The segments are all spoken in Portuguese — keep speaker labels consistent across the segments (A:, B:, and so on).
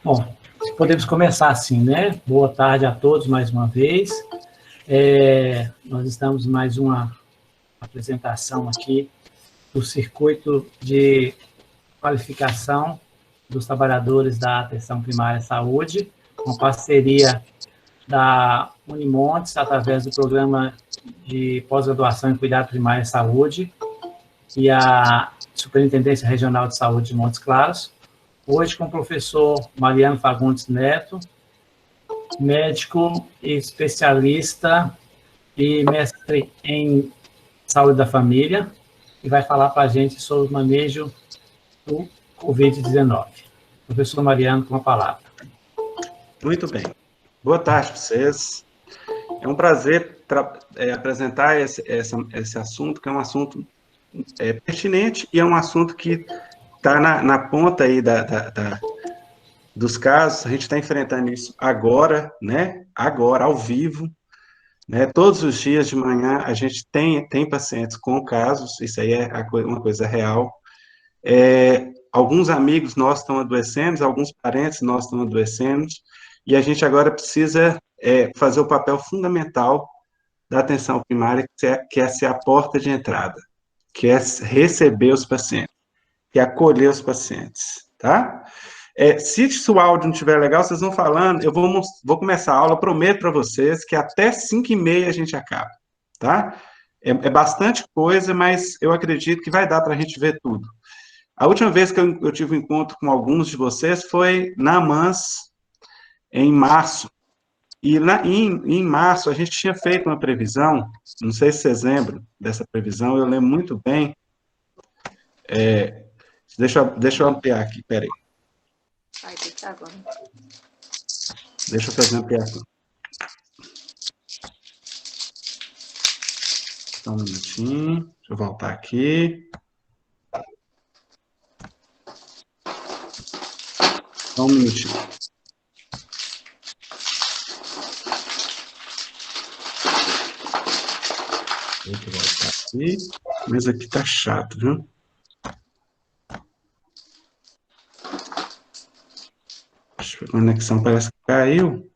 A: Bom, podemos começar assim, né? Boa tarde a todos mais uma vez. Nós estamos em mais uma apresentação aqui do circuito de qualificação dos trabalhadores da atenção primária à saúde, com parceria da Unimontes, através do programa de pós-graduação em cuidado primário à saúde e a Superintendência Regional de Saúde de Montes Claros. Hoje com o professor Mariano Fagundes Neto, médico e especialista e mestre em saúde da família, e vai falar para a gente sobre o manejo do Covid-19. Professor Mariano, com a palavra.
B: Muito bem. Boa tarde para vocês. É um prazer apresentar esse assunto, que é um assunto pertinente e é um assunto que está na ponta aí dos casos. A gente está enfrentando isso agora, né? Agora, ao vivo, né? Todos os dias de manhã a gente tem pacientes com casos, isso aí é uma coisa real. Alguns amigos nossos estão adoecendo, alguns parentes nossos estão adoecendo, e a gente agora precisa fazer o papel fundamental da atenção primária, que é ser a porta de entrada, que é receber os pacientes, que é acolher os pacientes, tá? Se o áudio não estiver legal, vocês vão falando, eu vou começar a aula, prometo para vocês que até 5h30 a gente acaba, tá? É bastante coisa, mas eu acredito que vai dar para a gente ver tudo. A última vez que eu tive um encontro com alguns de vocês foi na AMANS, em março. E em março a gente tinha feito uma previsão, não sei se vocês lembram dessa previsão, eu lembro muito bem. Deixa eu ampliar aqui, peraí. Deixa eu fazer uma ampliação. Só um minutinho, deixa eu voltar aqui. Só um minutinho. Deixa eu voltar aqui. Mas aqui tá chato, viu? A conexão parece que caiu.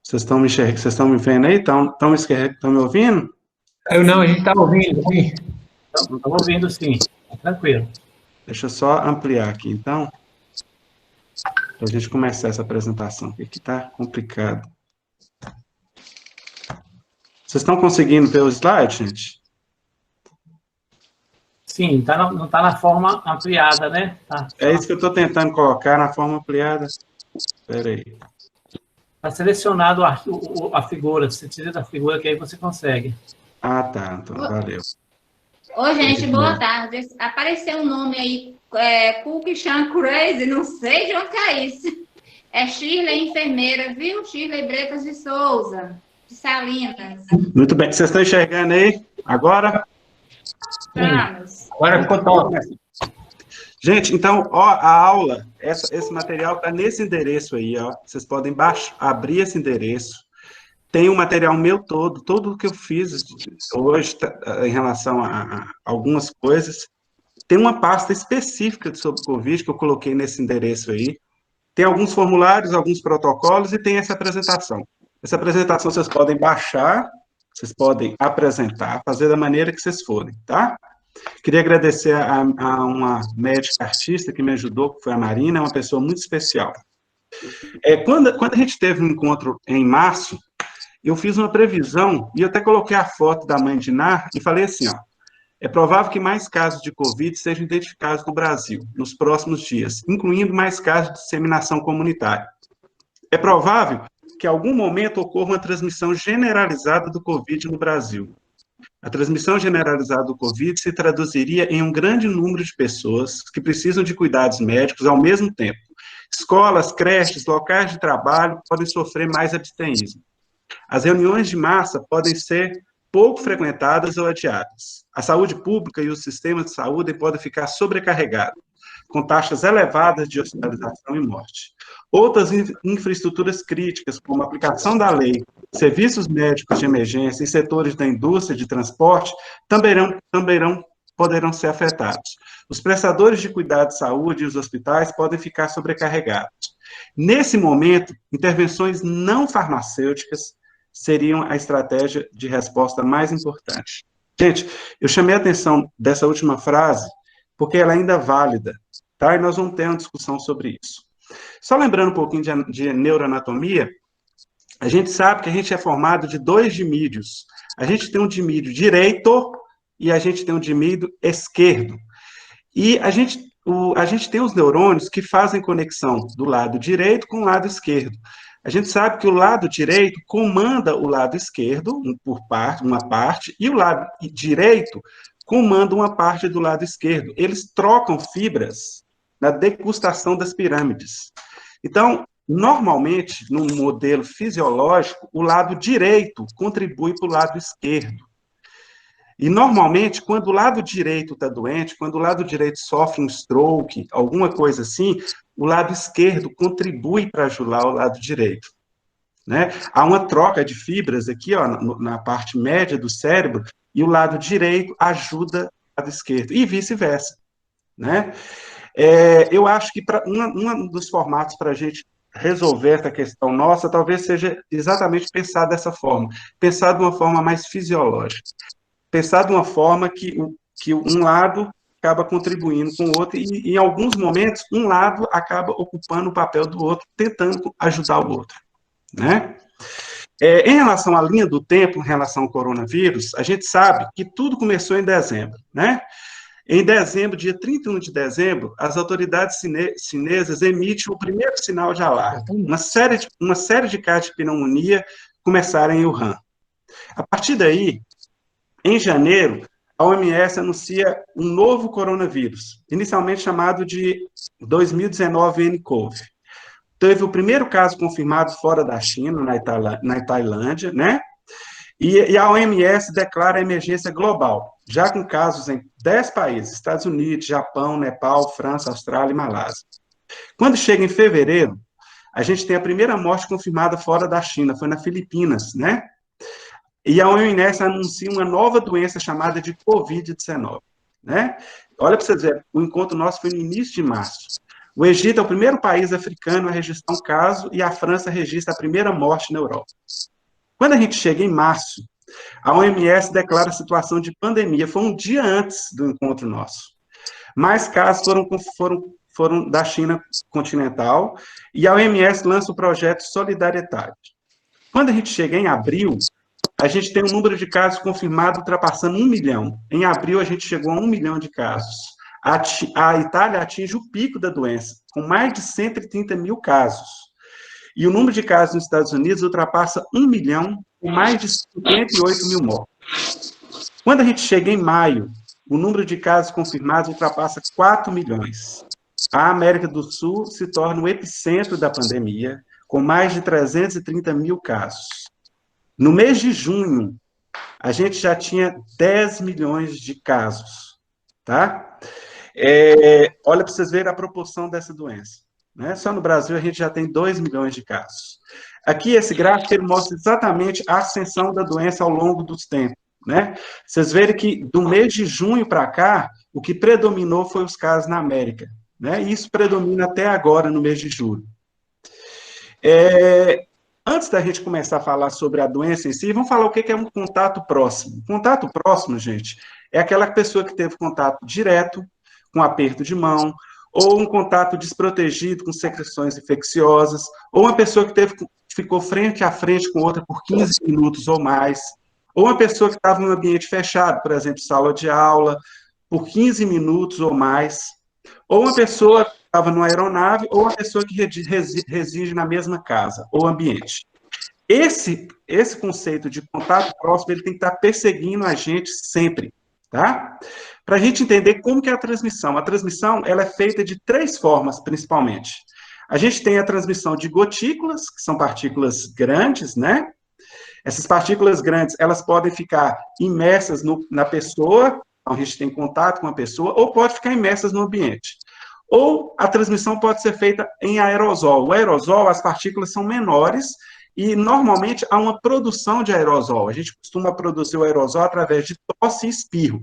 B: Vocês estão me enxergando? Vocês estão me vendo aí? Estão me ouvindo?
A: Eu não, a gente está ouvindo, sim. Estamos ouvindo, sim. Tranquilo. Deixa
B: eu só ampliar aqui, então, para a gente começar essa apresentação, porque aqui está complicado. Vocês estão conseguindo ver o slide, gente?
A: Sim, não está na forma ampliada, né? Tá.
B: É isso que eu estou tentando colocar na forma ampliada. Espera aí.
A: Está selecionado a figura, você tira da figura que aí você consegue.
B: Ah, tá, então, valeu.
C: Ô, gente, boa tarde. Apareceu um nome aí, Cookie Chan Crazy, não sei de onde é isso. É Shirley, enfermeira, viu? Shirley Bretas de Souza, de Salinas.
B: Muito bem, vocês estão enxergando aí? Agora?
C: Vamos.
A: Agora ficou top.
B: Gente, então, ó, a aula, esse material está nesse endereço aí, ó. Vocês podem abrir esse endereço. Tem o material meu todo o que eu fiz hoje em relação a algumas coisas. Tem uma pasta específica sobre Covid que eu coloquei nesse endereço aí. Tem alguns formulários, alguns protocolos e tem essa apresentação. Essa apresentação vocês podem baixar, vocês podem apresentar, fazer da maneira que vocês forem, tá? Queria agradecer a uma médica artista que me ajudou, que foi a Marina, é uma pessoa muito especial. Quando a gente teve um encontro em março, eu fiz uma previsão, e eu até coloquei a foto da mãe de Nar, e falei assim, ó, é provável que mais casos de Covid sejam identificados no Brasil, nos próximos dias, incluindo mais casos de disseminação comunitária. É provável que em algum momento ocorra uma transmissão generalizada do Covid no Brasil. A transmissão generalizada do Covid se traduziria em um grande número de pessoas que precisam de cuidados médicos ao mesmo tempo. Escolas, creches, locais de trabalho podem sofrer mais abstenção. As reuniões de massa podem ser pouco frequentadas ou adiadas. A saúde pública e os sistemas de saúde podem ficar sobrecarregados, com taxas elevadas de hospitalização e morte. Outras infraestruturas críticas, como a aplicação da lei, serviços médicos de emergência e setores da indústria de transporte, também poderão ser afetados. Os prestadores de cuidado de saúde e os hospitais podem ficar sobrecarregados. Nesse momento, intervenções não farmacêuticas seriam a estratégia de resposta mais importante. Gente, eu chamei a atenção dessa última frase porque ela ainda é válida, tá? E nós vamos ter uma discussão sobre isso. Só lembrando um pouquinho de neuroanatomia, a gente sabe que a gente é formado de 2 dimídios. A gente tem um dimídio direito e a gente tem um dimídio esquerdo. E a gente tem os neurônios que fazem conexão do lado direito com o lado esquerdo. A gente sabe que o lado direito comanda o lado esquerdo, uma parte, e o lado direito comanda uma parte do lado esquerdo. Eles trocam fibras na degustação das pirâmides. Então, normalmente, no modelo fisiológico, o lado direito contribui para o lado esquerdo. E, normalmente, quando o lado direito está doente, quando o lado direito sofre um stroke, alguma coisa assim, o lado esquerdo contribui para ajudar o lado direito. Né? Há uma troca de fibras aqui, ó, na parte média do cérebro, e o lado direito ajuda o lado esquerdo, e vice-versa. Né? Eu acho que um dos formatos para a gente resolver essa questão nossa, talvez seja exatamente pensar dessa forma, pensar de uma forma mais fisiológica, pensar de uma forma que um lado acaba contribuindo com o outro, e em alguns momentos, um lado acaba ocupando o papel do outro, tentando ajudar o outro. Né? Em relação à linha do tempo, em relação ao coronavírus, a gente sabe que tudo começou em dezembro. Né? Em dezembro, dia 31 de dezembro, as autoridades chinesas emitem o primeiro sinal de alarme. Uma série de casos de pneumonia começaram em Wuhan. A partir daí, em janeiro, a OMS anuncia um novo coronavírus, inicialmente chamado de 2019 nCoV. Teve o primeiro caso confirmado fora da China, na Tailândia, né? E a OMS declara a emergência global, já com casos em 10 países, Estados Unidos, Japão, Nepal, França, Austrália e Malásia. Quando chega em fevereiro, a gente tem a primeira morte confirmada fora da China, foi na Filipinas, né? E a OMS anuncia uma nova doença chamada de Covid-19, né? Olha para vocês verem, o encontro nosso foi no início de março. O Egito é o primeiro país africano a registrar um caso e a França registra a primeira morte na Europa. Quando a gente chega em março, a OMS declara a situação de pandemia. Foi um dia antes do encontro nosso. Mais casos foram da China continental e a OMS lança o projeto Solidariedade. Quando a gente chega em abril, a gente tem um número de casos confirmados ultrapassando 1 milhão. Em abril, a gente chegou a 1 milhão de casos. A Itália atinge o pico da doença, com mais de 130 mil casos. E o número de casos nos Estados Unidos ultrapassa 1 milhão, com mais de 58 mil mortes. Quando a gente chega em maio, o número de casos confirmados ultrapassa 4 milhões. A América do Sul se torna o epicentro da pandemia, com mais de 330 mil casos. No mês de junho, a gente já tinha 10 milhões de casos, tá? Olha para vocês verem a proporção dessa doença. Né? Só no Brasil a gente já tem 2 milhões de casos. Aqui, esse gráfico ele mostra exatamente a ascensão da doença ao longo dos tempos. Né? Vocês verem que do mês de junho para cá, o que predominou foi os casos na América. Né? E isso predomina até agora, no mês de julho. Antes da gente começar a falar sobre a doença em si, vamos falar o que é um contato próximo. Contato próximo, gente, é aquela pessoa que teve contato direto, com aperto de mão, ou um contato desprotegido com secreções infecciosas, ou uma pessoa que ficou frente a frente com outra por 15 minutos ou mais, ou uma pessoa que estava em um ambiente fechado, por exemplo, sala de aula, por 15 minutos ou mais, ou uma pessoa que estava numa aeronave, ou uma pessoa que reside na mesma casa ou ambiente. Esse conceito de contato próximo, ele tem que estar perseguindo a gente sempre, tá? Para a gente entender como que é a transmissão. A transmissão, ela é feita de 3 formas, principalmente. A gente tem a transmissão de gotículas, que são partículas grandes, né? Essas partículas grandes, elas podem ficar imersas na pessoa, então a gente tem contato com a pessoa, ou pode ficar imersas no ambiente. Ou a transmissão pode ser feita em aerosol. O aerosol, as partículas são menores e, normalmente, há uma produção de aerosol. A gente costuma produzir o aerosol através de tosse e espirro.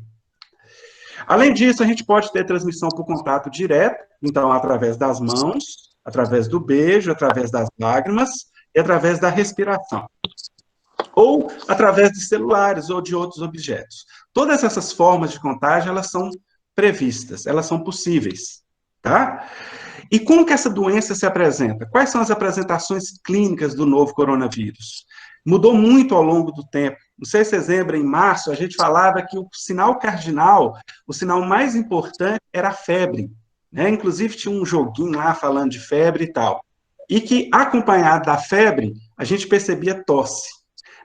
B: Além disso, a gente pode ter transmissão por contato direto, então, através das mãos, através do beijo, através das lágrimas e através da respiração. Ou através de celulares ou de outros objetos. Todas essas formas de contágio, elas são previstas, elas são possíveis, tá? E como que essa doença se apresenta? Quais são as apresentações clínicas do novo coronavírus? Mudou muito ao longo do tempo. Não sei se vocês lembram, em março, a gente falava que o sinal cardinal, o sinal mais importante era a febre, né? Inclusive tinha um joguinho lá falando de febre e tal. E que, acompanhado da febre, a gente percebia tosse.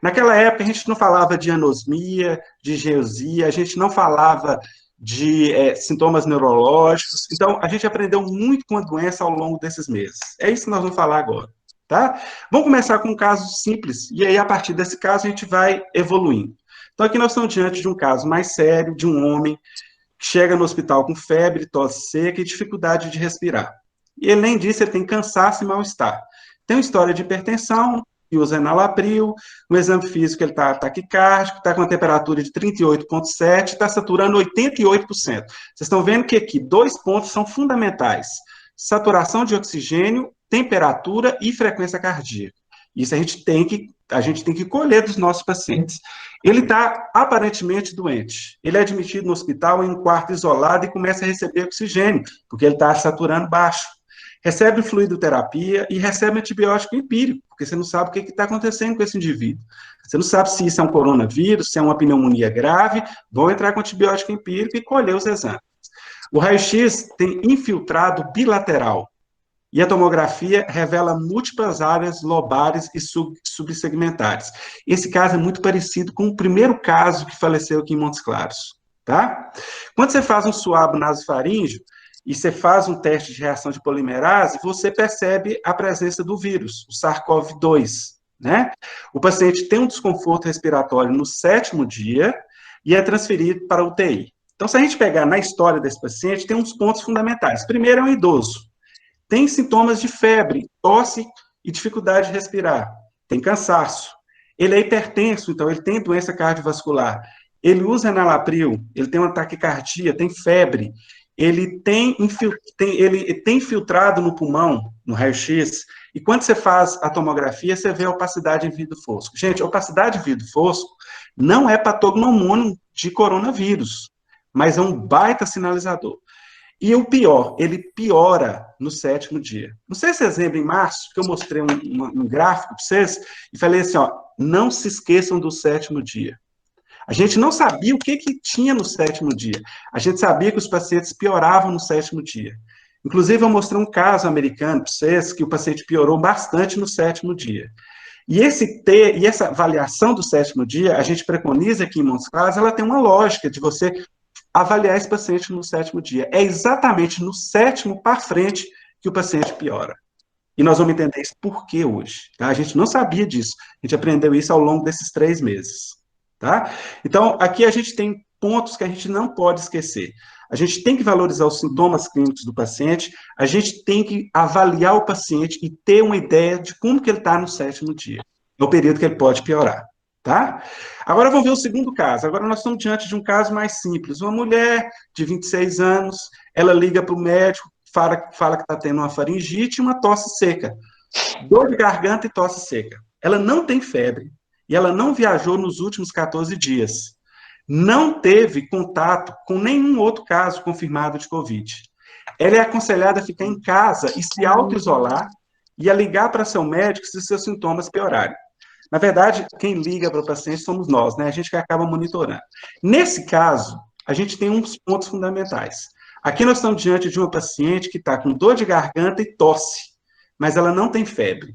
B: Naquela época, a gente não falava de anosmia, de geusia, a gente não falava de sintomas neurológicos. Então, a gente aprendeu muito com a doença ao longo desses meses. É isso que nós vamos falar agora, tá? Vamos começar com um caso simples, e aí, a partir desse caso, a gente vai evoluindo. Então, aqui nós estamos diante de um caso mais sério, de um homem que chega no hospital com febre, tosse seca e dificuldade de respirar. E, além disso, ele tem cansaço e mal-estar. Tem uma história de hipertensão, e usa enalapril, no exame físico ele está taquicárdico, está com a temperatura de 38,7, está saturando 88%. Vocês estão vendo que aqui 2 pontos são fundamentais: saturação de oxigênio, temperatura e frequência cardíaca. Isso a gente tem que colher dos nossos pacientes. Ele está aparentemente doente. Ele é admitido no hospital em um quarto isolado e começa a receber oxigênio, porque ele está saturando baixo. Recebe fluidoterapia e recebe antibiótico empírico, porque você não sabe o que está acontecendo com esse indivíduo. Você não sabe se isso é um coronavírus, se é uma pneumonia grave, vão entrar com antibiótico empírico e colher os exames. O raio-x tem infiltrado bilateral, e a tomografia revela múltiplas áreas lobares e subsegmentares. Esse caso é muito parecido com o primeiro caso que faleceu aqui em Montes Claros, tá? Quando você faz um suabo nasofaríngeo, e você faz um teste de reação de polimerase, você percebe a presença do vírus, o SARS-CoV-2, né? O paciente tem um desconforto respiratório no 7º dia e é transferido para a UTI. Então, se a gente pegar na história desse paciente, tem uns pontos fundamentais. Primeiro, é um idoso. Tem sintomas de febre, tosse e dificuldade de respirar. Tem cansaço. Ele é hipertenso, então ele tem doença cardiovascular. Ele usa enalapril, ele tem uma taquicardia, tem febre. Ele tem infiltrado no pulmão, no raio-x, e quando você faz a tomografia, você vê a opacidade em vidro fosco. Gente, a opacidade em vidro fosco não é patognomônimo de coronavírus, mas é um baita sinalizador. E o pior, ele piora no 7º dia. Não sei se vocês lembram, em março, que eu mostrei um gráfico para vocês, e falei assim, ó, não se esqueçam do 7º dia. A gente não sabia o que tinha no 7º dia. A gente sabia que os pacientes pioravam no 7º dia. Inclusive, eu mostrei um caso americano para vocês, que o paciente piorou bastante no 7º dia. E essa avaliação do 7º dia, a gente preconiza aqui em Montes Claros, ela tem uma lógica de você avaliar esse paciente no 7º dia. É exatamente no 7º para frente que o paciente piora. E nós vamos entender isso por quê hoje. Tá? A gente não sabia disso. A gente aprendeu isso ao longo desses 3 meses. Tá? Então, aqui a gente tem pontos que a gente não pode esquecer. A gente tem que valorizar os sintomas clínicos do paciente, a gente tem que avaliar o paciente e ter uma ideia de como que ele está no 7º dia, no período que ele pode piorar. Tá? Agora vamos ver o segundo caso. Agora nós estamos diante de um caso mais simples. Uma mulher de 26 anos, ela liga para o médico, fala que está tendo uma faringite e uma tosse seca. Dor de garganta e tosse seca. Ela não tem febre. E ela não viajou nos últimos 14 dias. Não teve contato com nenhum outro caso confirmado de Covid. Ela é aconselhada a ficar em casa e se auto-isolar e a ligar para seu médico se seus sintomas piorarem. Na verdade, quem liga para o paciente somos nós, né? A gente que acaba monitorando. Nesse caso, a gente tem uns pontos fundamentais. Aqui nós estamos diante de uma paciente que está com dor de garganta e tosse, mas ela não tem febre.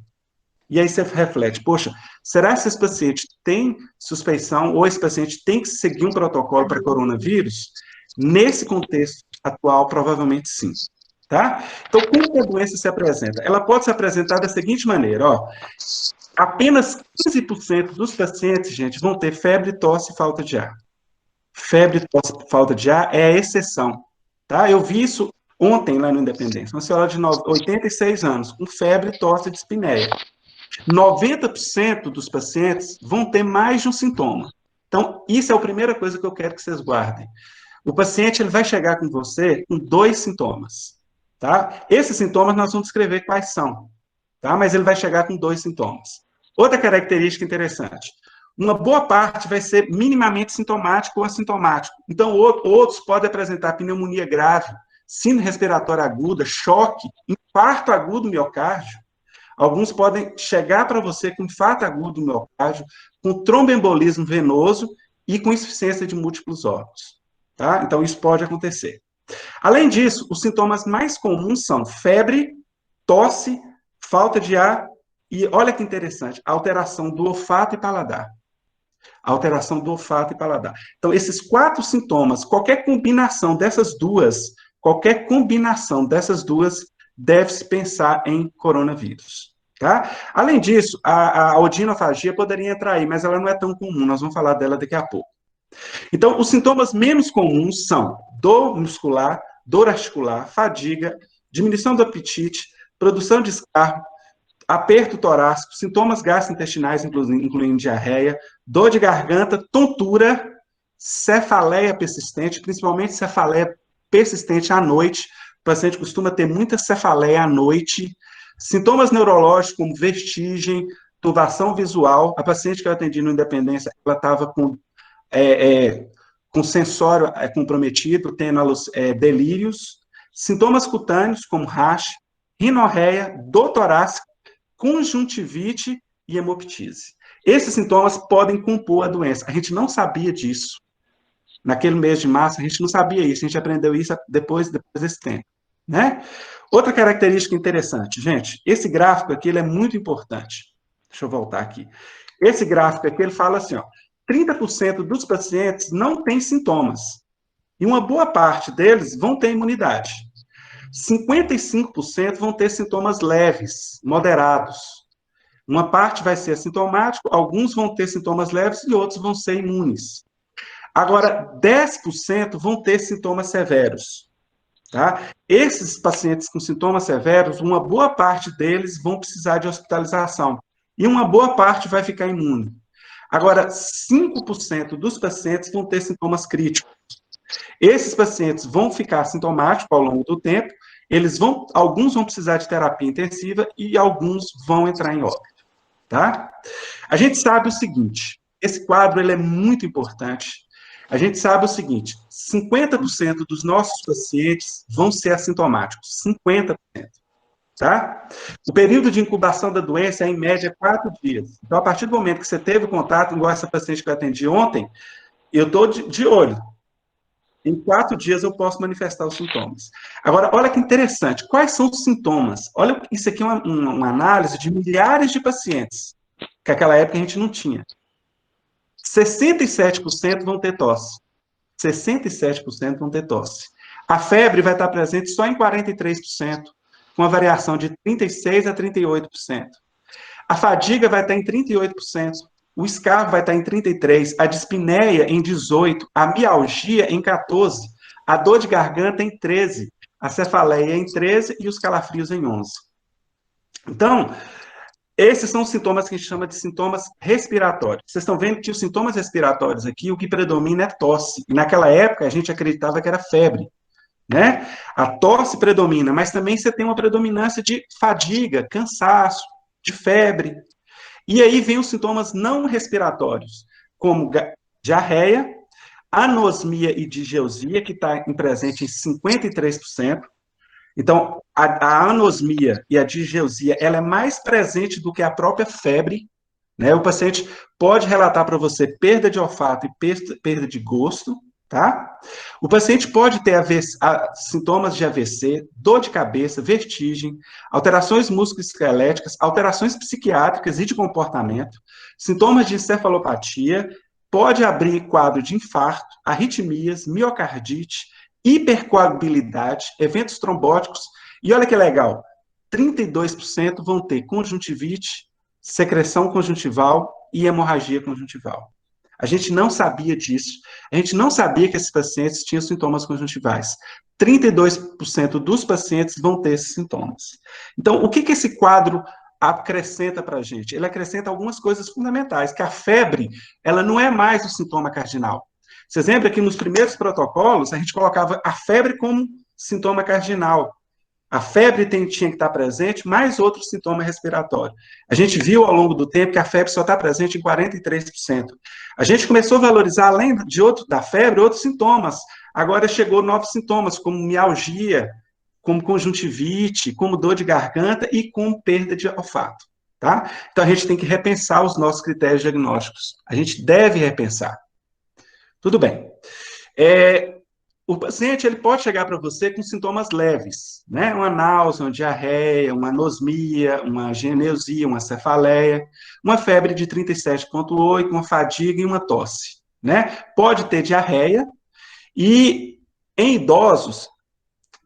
B: E aí você reflete, poxa, será que esse paciente tem suspeição ou esse paciente tem que seguir um protocolo para coronavírus? Nesse contexto atual, provavelmente sim. Tá? Então, como que a doença se apresenta? Ela pode se apresentar da seguinte maneira, ó. Apenas 15% dos pacientes, gente, vão ter febre, tosse e falta de ar. Febre, tosse e falta de ar é a exceção. Tá? Eu vi isso ontem lá no Independência. Uma senhora de 86 anos, com febre, tosse e dispneia. 90% dos pacientes vão ter mais de um sintoma. Então, isso é a primeira coisa que eu quero que vocês guardem. O paciente ele vai chegar com você com 2 sintomas. tá? Esses sintomas nós vamos descrever quais são, tá? Mas ele vai chegar com 2 sintomas. Outra característica interessante, uma boa parte vai ser minimamente sintomático ou assintomático. Então, outros podem apresentar pneumonia grave, síndrome respiratória aguda, choque, infarto agudo do miocárdio. Alguns podem chegar para você com infarto agudo do miocárdio, com tromboembolismo venoso e com insuficiência de múltiplos órgãos. Tá? Então, isso pode acontecer. Além disso, os sintomas mais comuns são febre, tosse, falta de ar e, olha que interessante, alteração do olfato e paladar. Alteração do olfato e paladar. Então, esses 4 sintomas, qualquer combinação dessas duas, deve-se pensar em coronavírus. Tá? Além disso, a odinofagia poderia entrar aí, mas ela não é tão comum, nós vamos falar dela daqui a pouco. Então, os sintomas menos comuns são dor muscular, dor articular, fadiga, diminuição do apetite, produção de escarro, aperto torácico, sintomas gastrointestinais, incluindo diarreia, dor de garganta, tontura, cefaleia persistente, principalmente cefaleia persistente à noite. O paciente costuma ter muita cefaleia à noite. Sintomas neurológicos, como vertigem, turbação visual. A paciente que eu atendi no Independência, ela estava com sensório comprometido, tendo delírios. Sintomas cutâneos, como rash, rinorreia, dor torácica, conjuntivite e hemoptise. Esses sintomas podem compor a doença. A gente não sabia disso. Naquele mês de março, a gente não sabia isso. A gente aprendeu isso depois desse tempo. Né? Outra característica interessante, gente, esse gráfico aqui ele é muito importante. Deixa eu voltar aqui. Esse gráfico aqui, ele fala assim, ó, 30% dos pacientes não têm sintomas. E uma boa parte deles vão ter imunidade. 55% vão ter sintomas leves, moderados. Uma parte vai ser assintomático, alguns vão ter sintomas leves e outros vão ser imunes. Agora, 10% vão ter sintomas severos. Tá? Esses pacientes com sintomas severos, uma boa parte deles vão precisar de hospitalização. E uma boa parte vai ficar imune. Agora, 5% dos pacientes vão ter sintomas críticos. Esses pacientes vão ficar sintomáticos ao longo do tempo, alguns vão precisar de terapia intensiva e alguns vão entrar em óbito, tá? A gente sabe o seguinte, esse quadro ele é muito importante. A gente sabe o seguinte, 50% dos nossos pacientes vão ser assintomáticos, 50%, tá? O período de incubação da doença é, em média, 4 dias. Então, a partir do momento que você teve contato, igual essa paciente que eu atendi ontem, eu estou de olho. Em 4 dias eu posso manifestar os sintomas. Agora, olha que interessante. Quais são os sintomas? Olha, isso aqui é uma análise de milhares de pacientes, que naquela época a gente não tinha. 67% vão ter tosse. 67% vão ter tosse. A febre vai estar presente só em 43%, com a variação de 36% a 38%. A fadiga vai estar em 38%. O escarro vai estar em 33%, a dispneia em 18%, a mialgia em 14%, a dor de garganta em 13%, a cefaleia em 13% e os calafrios em 11%. Então, esses são os sintomas que a gente chama de sintomas respiratórios. Vocês estão vendo que os sintomas respiratórios aqui, o que predomina é tosse. E naquela época, a gente acreditava que era febre, né? A tosse predomina, mas também você tem uma predominância de fadiga, cansaço, de febre. E aí vem os sintomas não respiratórios, como diarreia, anosmia e digeusia, que está presente em 53%. Então, a anosmia e a digeusia, ela é mais presente do que a própria febre, né? O paciente pode relatar para você perda de olfato e perda de gosto, tá? O paciente pode ter sintomas de AVC, dor de cabeça, vertigem, alterações musculoesqueléticas, alterações psiquiátricas e de comportamento, sintomas de encefalopatia, pode abrir quadro de infarto, arritmias, miocardite, hipercoagulabilidade, eventos trombóticos, e olha que legal, 32% vão ter conjuntivite, secreção conjuntival e hemorragia conjuntival. A gente não sabia disso. A gente não sabia que esses pacientes tinham sintomas conjuntivais. 32% dos pacientes vão ter esses sintomas. Então, o que esse quadro acrescenta para a gente? Ele acrescenta algumas coisas fundamentais, que a febre, ela não é mais o sintoma cardinal. Vocês lembram que nos primeiros protocolos, a gente colocava a febre como sintoma cardinal. A febre tinha que estar presente, mais outros sintomas respiratórios. A gente viu ao longo do tempo que a febre só está presente em 43%. A gente começou a valorizar, além da febre, outros sintomas. Agora chegou novos sintomas, como mialgia, como conjuntivite, como dor de garganta e como perda de olfato. Tá? Então, a gente tem que repensar os nossos critérios diagnósticos. A gente deve repensar. Tudo bem. O paciente ele pode chegar para você com sintomas leves, né? Uma náusea, uma diarreia, uma anosmia, uma geneusia, uma cefaleia, uma febre de 37,8, uma fadiga e uma tosse, né? Pode ter diarreia e em idosos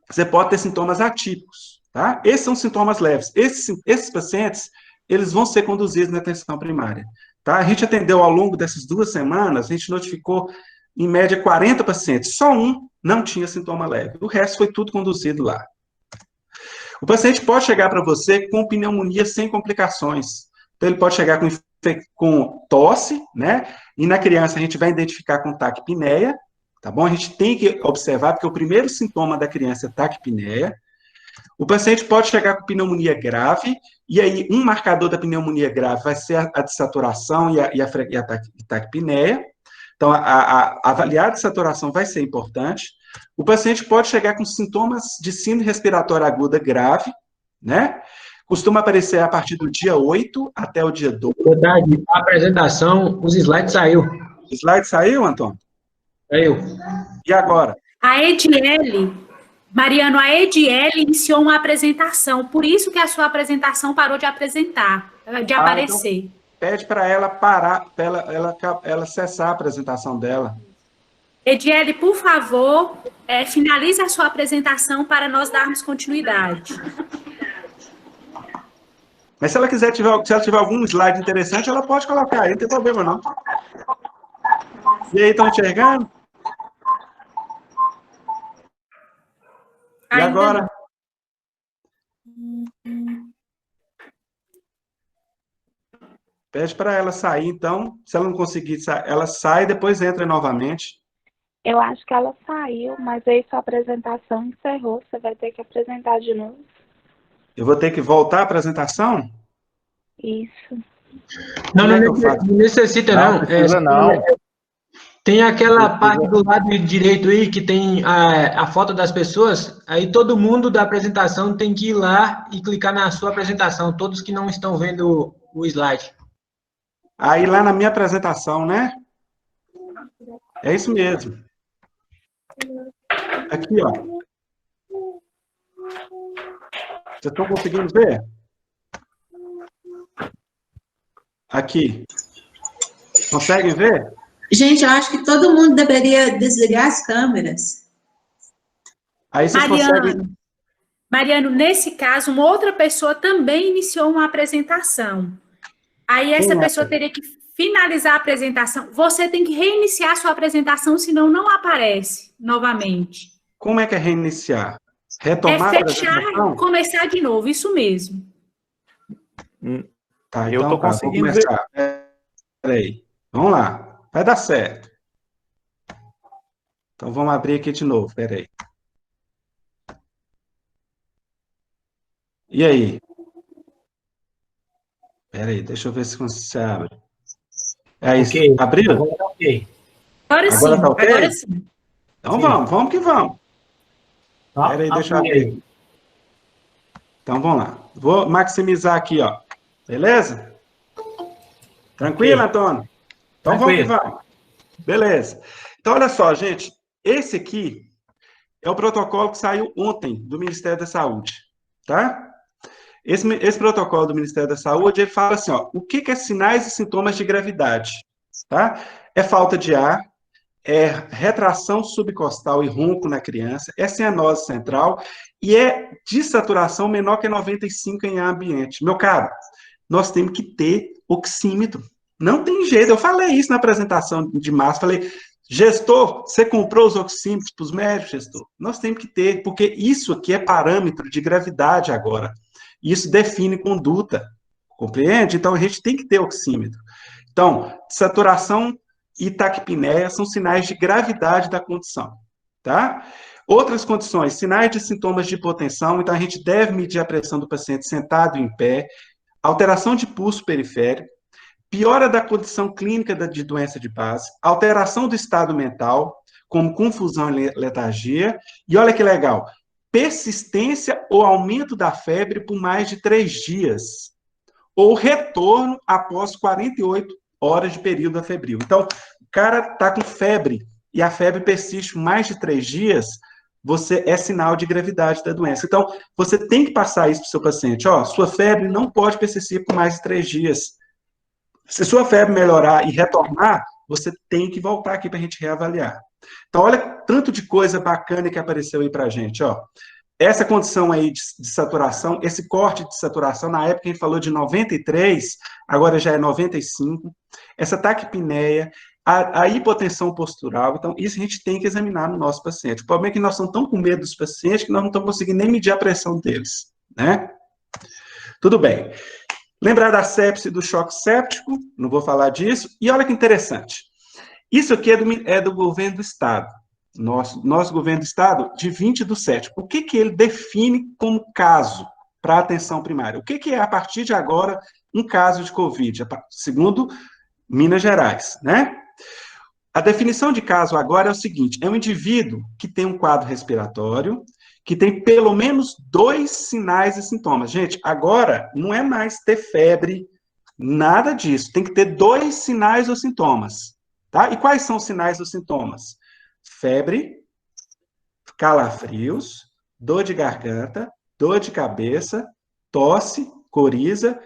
B: você pode ter sintomas atípicos, tá? Esses são sintomas leves. Esses pacientes, eles vão ser conduzidos na atenção primária, tá? A gente atendeu ao longo dessas 2 semanas, a gente notificou em média 40 pacientes, só um não tinha sintoma leve, o resto foi tudo conduzido lá. O paciente pode chegar para você com pneumonia sem complicações, então ele pode chegar com tosse, né, e na criança a gente vai identificar com taquipneia, tá bom? A gente tem que observar, porque o primeiro sintoma da criança é taquipneia. O paciente pode chegar com pneumonia grave, e aí um marcador da pneumonia grave vai ser a dessaturação e a taquipneia. Então, avaliar a dessaturação vai ser importante. O paciente pode chegar com sintomas de síndrome respiratória aguda grave, né? Costuma aparecer a partir do dia 8 até o dia 12.
D: Verdade, a apresentação, os slides saiu.
B: O slide saiu, Antônio?
D: Saiu.
B: E agora?
E: A Ediele, Mariano, a Ediele iniciou uma apresentação, por isso que a sua apresentação parou de aparecer.
B: Então, pede para ela parar, para ela cessar a apresentação dela.
E: Ediele, por favor, finalize a sua apresentação para nós darmos continuidade.
B: Mas se ela tiver algum slide interessante, ela pode colocar aí, não tem problema não. E aí, estão enxergando? E agora? Pede para ela sair, então. Se ela não conseguir sair, ela sai e depois entra novamente.
F: Eu acho que ela saiu, mas aí sua apresentação encerrou. Você vai ter que apresentar de novo.
B: Eu vou ter que voltar à apresentação?
F: Isso.
D: Não necessita, não.
G: Não precisa, não.
D: Tem aquela parte do lado direito aí que tem a foto das pessoas, aí todo mundo da apresentação tem que ir lá e clicar na sua apresentação, todos que não estão vendo o slide.
B: Aí lá na minha apresentação, né? É isso mesmo. Aqui, ó. Vocês estão conseguindo ver? Aqui. Conseguem ver?
H: Gente, eu acho que todo mundo deveria desligar as câmeras.
B: Aí vocês conseguem...
E: Mariano, nesse caso, uma outra pessoa também iniciou uma apresentação. Aí essa pessoa teria que finalizar a apresentação. Você tem que reiniciar a sua apresentação, senão não aparece novamente.
B: Como é que é reiniciar? Retomar a apresentação?
E: Começar de novo, isso mesmo.
B: Tá,
G: eu
B: então
G: tô conseguindo
B: vou começar. Peraí. Vamos lá. Vai dar certo. Então, vamos abrir aqui de novo. Peraí. E aí? Peraí, deixa eu ver se você abre. É isso.
A: Okay.
B: Abriu?
A: Agora tá ok.
E: Agora sim,
B: tá okay?
E: agora sim.
B: Então
A: Sim.
B: vamos que vamos.
A: Tá,
B: Peraí, deixa eu abrir. Então, vamos lá. Vou maximizar aqui, ó. Beleza? Tranquilo, Antônio? Então,
A: Tranquilo.
B: vamos que vamos. Beleza. Então, olha só, gente. Esse aqui é o protocolo que saiu ontem do Ministério da Saúde, tá? Esse protocolo do Ministério da Saúde, ele fala assim, ó, o que é sinais e sintomas de gravidade, tá? É falta de ar, é retração subcostal e ronco na criança, é cianose central e é dessaturação menor que 95 em ar ambiente. Meu caro, nós temos que ter oxímetro. Não tem jeito. Eu falei isso na apresentação de março. Falei, gestor, você comprou os oxímetros para os médicos, gestor? Nós temos que ter, porque isso aqui é parâmetro de gravidade agora. Isso define conduta. Compreende? Então, a gente tem que ter oxímetro. Então, saturação e taquipneia são sinais de gravidade da condição. Tá? Outras condições, sinais de sintomas de hipotensão, então a gente deve medir a pressão do paciente sentado em pé, alteração de pulso periférico, piora da condição clínica de doença de base, alteração do estado mental, como confusão e letargia, e olha que legal, persistência ou aumento da febre por mais de 3 dias, ou retorno após 48 horas de período febril. Então, o cara está com febre, e a febre persiste por mais de 3 dias, você é sinal de gravidade da doença. Então, você tem que passar isso para o seu paciente. Ó, sua febre não pode persistir por mais de 3 dias. Se sua febre melhorar e retornar, você tem que voltar aqui para a gente reavaliar. Então, olha tanto de coisa bacana que apareceu aí para a gente, ó. Essa condição aí de saturação, esse corte de saturação, na época a gente falou de 93, agora já é 95. Essa taquipneia, a hipotensão postural, então isso a gente tem que examinar no nosso paciente. O problema é que nós estamos tão com medo dos pacientes que nós não estamos conseguindo nem medir a pressão deles, né? Tudo bem. Lembrar da sepse e do choque séptico, não vou falar disso. E olha que interessante. Isso aqui é do governo do Estado. Nosso governo do Estado, de 20/7. O que ele define como caso para atenção primária? O que é, a partir de agora, um caso de Covid? Segundo Minas Gerais, né? A definição de caso agora é o seguinte, é um indivíduo que tem um quadro respiratório, que tem pelo menos 2 sinais e sintomas. Gente, agora não é mais ter febre, nada disso. Tem que ter 2 sinais ou sintomas, tá? E quais são os sinais ou sintomas? Febre, calafrios, dor de garganta, dor de cabeça, tosse, coriza,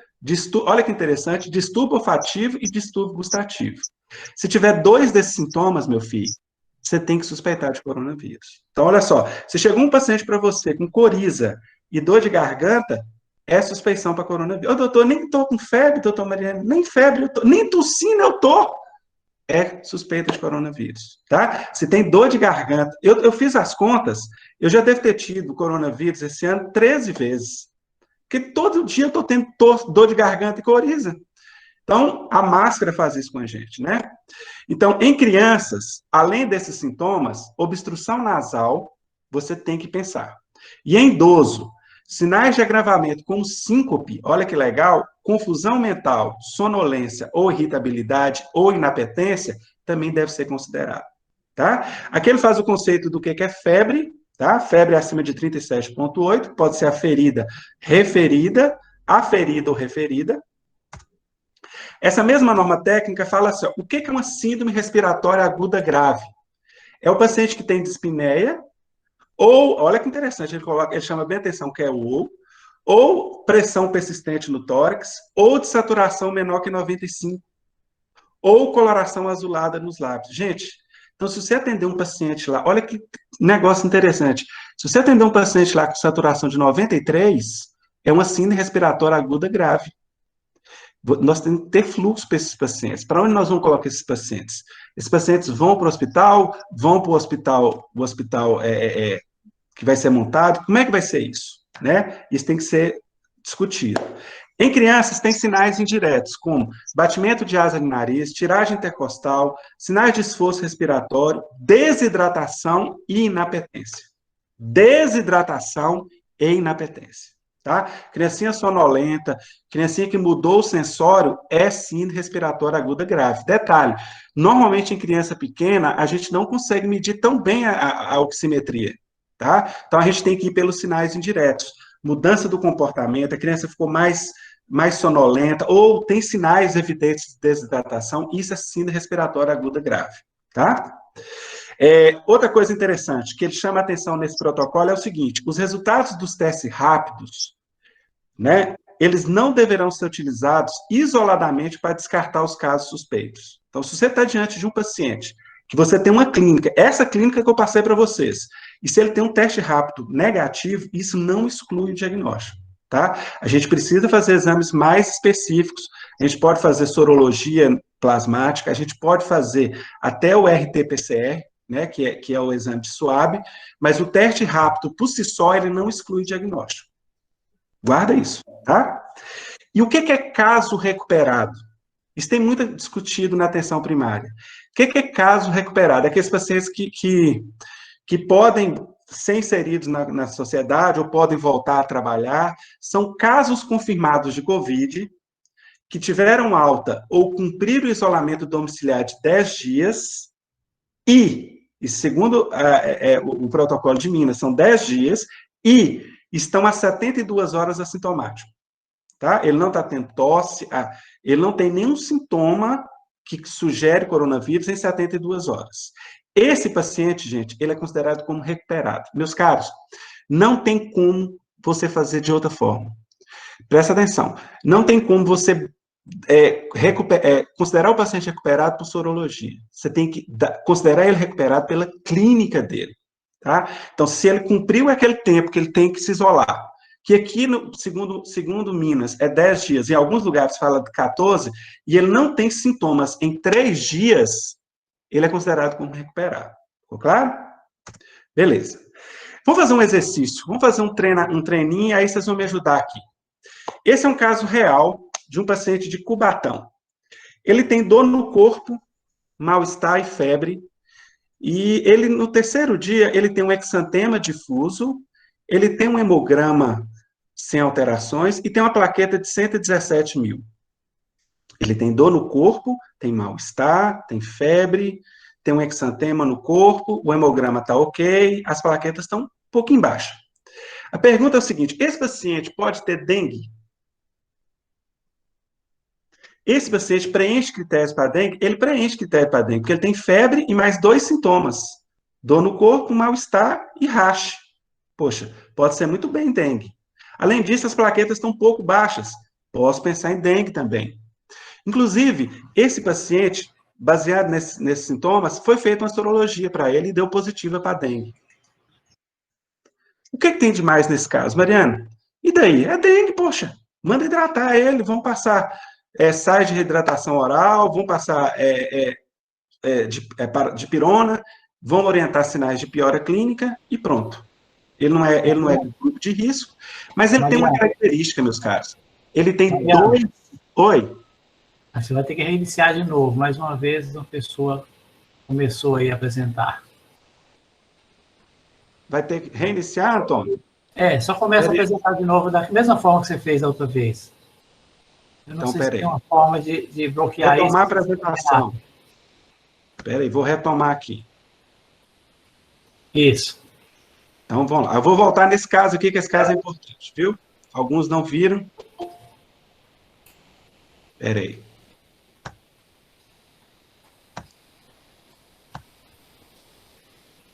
B: olha que interessante, distúrbio olfativo e distúrbio gustativo. Se tiver 2 desses sintomas, meu filho, você tem que suspeitar de coronavírus. Então, olha só, se chegou um paciente para você com coriza e dor de garganta, é suspeição para coronavírus. Ô, doutor, nem estou com febre, doutor Mariana, nem febre eu tô, nem tossindo eu tô. É suspeita de coronavírus, tá? Se tem dor de garganta, eu fiz as contas, eu já devo ter tido coronavírus esse ano 13 vezes. Porque todo dia eu estou tendo dor de garganta e coriza. Então, a máscara faz isso com a gente, né? Então, em crianças, além desses sintomas, obstrução nasal, você tem que pensar. E em idoso, sinais de agravamento como síncope, olha que legal, confusão mental, sonolência ou irritabilidade ou inapetência, também deve ser considerado, tá? Aqui ele faz o conceito do que é febre, tá? Febre acima de 37,8, pode ser aferida, referida, aferida ou referida. Essa mesma norma técnica fala assim, ó, o que é uma síndrome respiratória aguda grave? É o paciente que tem dispneia, ou, olha que interessante, ele chama bem atenção que é o ou pressão persistente no tórax, ou de saturação menor que 95, ou coloração azulada nos lábios. Gente, então se você atender um paciente lá, olha que negócio interessante, se você atender um paciente lá com saturação de 93, é uma síndrome respiratória aguda grave. Nós temos que ter fluxo para esses pacientes. Para onde nós vamos colocar esses pacientes? Esses pacientes vão para o hospital, vão para o hospital que vai ser montado. Como é que vai ser isso? Né? Isso tem que ser discutido. Em crianças, tem sinais indiretos, como batimento de asa no nariz, tiragem intercostal, sinais de esforço respiratório, desidratação e inapetência. Desidratação e inapetência. Tá? Criancinha sonolenta, criancinha que mudou o sensório, é síndrome respiratória aguda grave. Detalhe, normalmente em criança pequena, a gente não consegue medir tão bem a oximetria, tá? Então a gente tem que ir pelos sinais indiretos. Mudança do comportamento, a criança ficou mais sonolenta, ou tem sinais evidentes de desidratação, isso é síndrome respiratória aguda grave, tá? Outra coisa interessante, que ele chama a atenção nesse protocolo é o seguinte, os resultados dos testes rápidos, né, eles não deverão ser utilizados isoladamente para descartar os casos suspeitos. Então, se você está diante de um paciente, que você tem uma clínica, essa clínica que eu passei para vocês, e se ele tem um teste rápido negativo, isso não exclui o diagnóstico, tá? A gente precisa fazer exames mais específicos, a gente pode fazer sorologia plasmática, a gente pode fazer até o RT-PCR, né, que é o exame de SWAB, mas o teste rápido, por si só, ele não exclui o diagnóstico. Guarda isso, tá? E o que é caso recuperado? Isso tem muito discutido na atenção primária. O que é caso recuperado? É aqueles pacientes que podem ser inseridos na sociedade ou podem voltar a trabalhar. São casos confirmados de Covid que tiveram alta ou cumpriram o isolamento domiciliar de 10 dias e segundo o protocolo de Minas, são 10 dias e estão a 72 horas assintomáticos. Tá? Ele não está tendo tosse, ele não tem nenhum sintoma que sugere coronavírus em 72 horas. Esse paciente, gente, ele é considerado como recuperado. Meus caros, não tem como você fazer de outra forma. Presta atenção. Não tem como você considerar o paciente recuperado por sorologia. Você tem que considerar ele recuperado pela clínica dele. Tá? Então, se ele cumpriu aquele tempo que ele tem que se isolar, que aqui, segundo Minas, é 10 dias, em alguns lugares fala de 14, e ele não tem sintomas em 3 dias, ele é considerado como recuperado. Ficou claro? Beleza. Vamos fazer um exercício, vamos fazer um treininho, aí vocês vão me ajudar aqui. Esse é um caso real de um paciente de Cubatão. Ele tem dor no corpo, mal-estar e febre, e ele, no terceiro dia, ele tem um exantema difuso, ele tem um hemograma sem alterações e tem uma plaqueta de 117 mil. Ele tem dor no corpo, tem mal-estar, tem febre, tem um exantema no corpo, o hemograma está ok, as plaquetas estão um pouco embaixo. A pergunta é o seguinte, esse paciente pode ter dengue? Esse paciente preenche critérios para dengue? Ele preenche critérios para dengue, porque ele tem febre e mais 2 sintomas. Dor no corpo, mal-estar e rache. Poxa, pode ser muito bem dengue. Além disso, as plaquetas estão um pouco baixas. Posso pensar em dengue também. Inclusive, esse paciente, baseado nesses sintomas, foi feita uma sorologia para ele e deu positiva para dengue. O que tem de mais nesse caso, Mariana? E daí? É dengue, poxa. Manda hidratar ele, vamos passar sais de reidratação oral, vamos passar de pirona, vamos orientar sinais de piora clínica e pronto. Ele não é de grupo de risco, mas ele tem uma característica, meus caros. Ele tem 2... Oi?
A: Você vai ter que reiniciar de novo. Mais uma vez, uma pessoa começou aí a apresentar.
B: Vai ter que reiniciar, Antônio?
A: Só começa a apresentar de novo da mesma forma que você fez da outra vez. Eu não sei se tem uma forma de bloquear isso.
B: Retomar a apresentação. Espera aí, vou retomar aqui.
A: Isso.
B: Então, vamos lá. Eu vou voltar nesse caso aqui, que esse caso é importante, viu? Alguns não viram. Espera aí.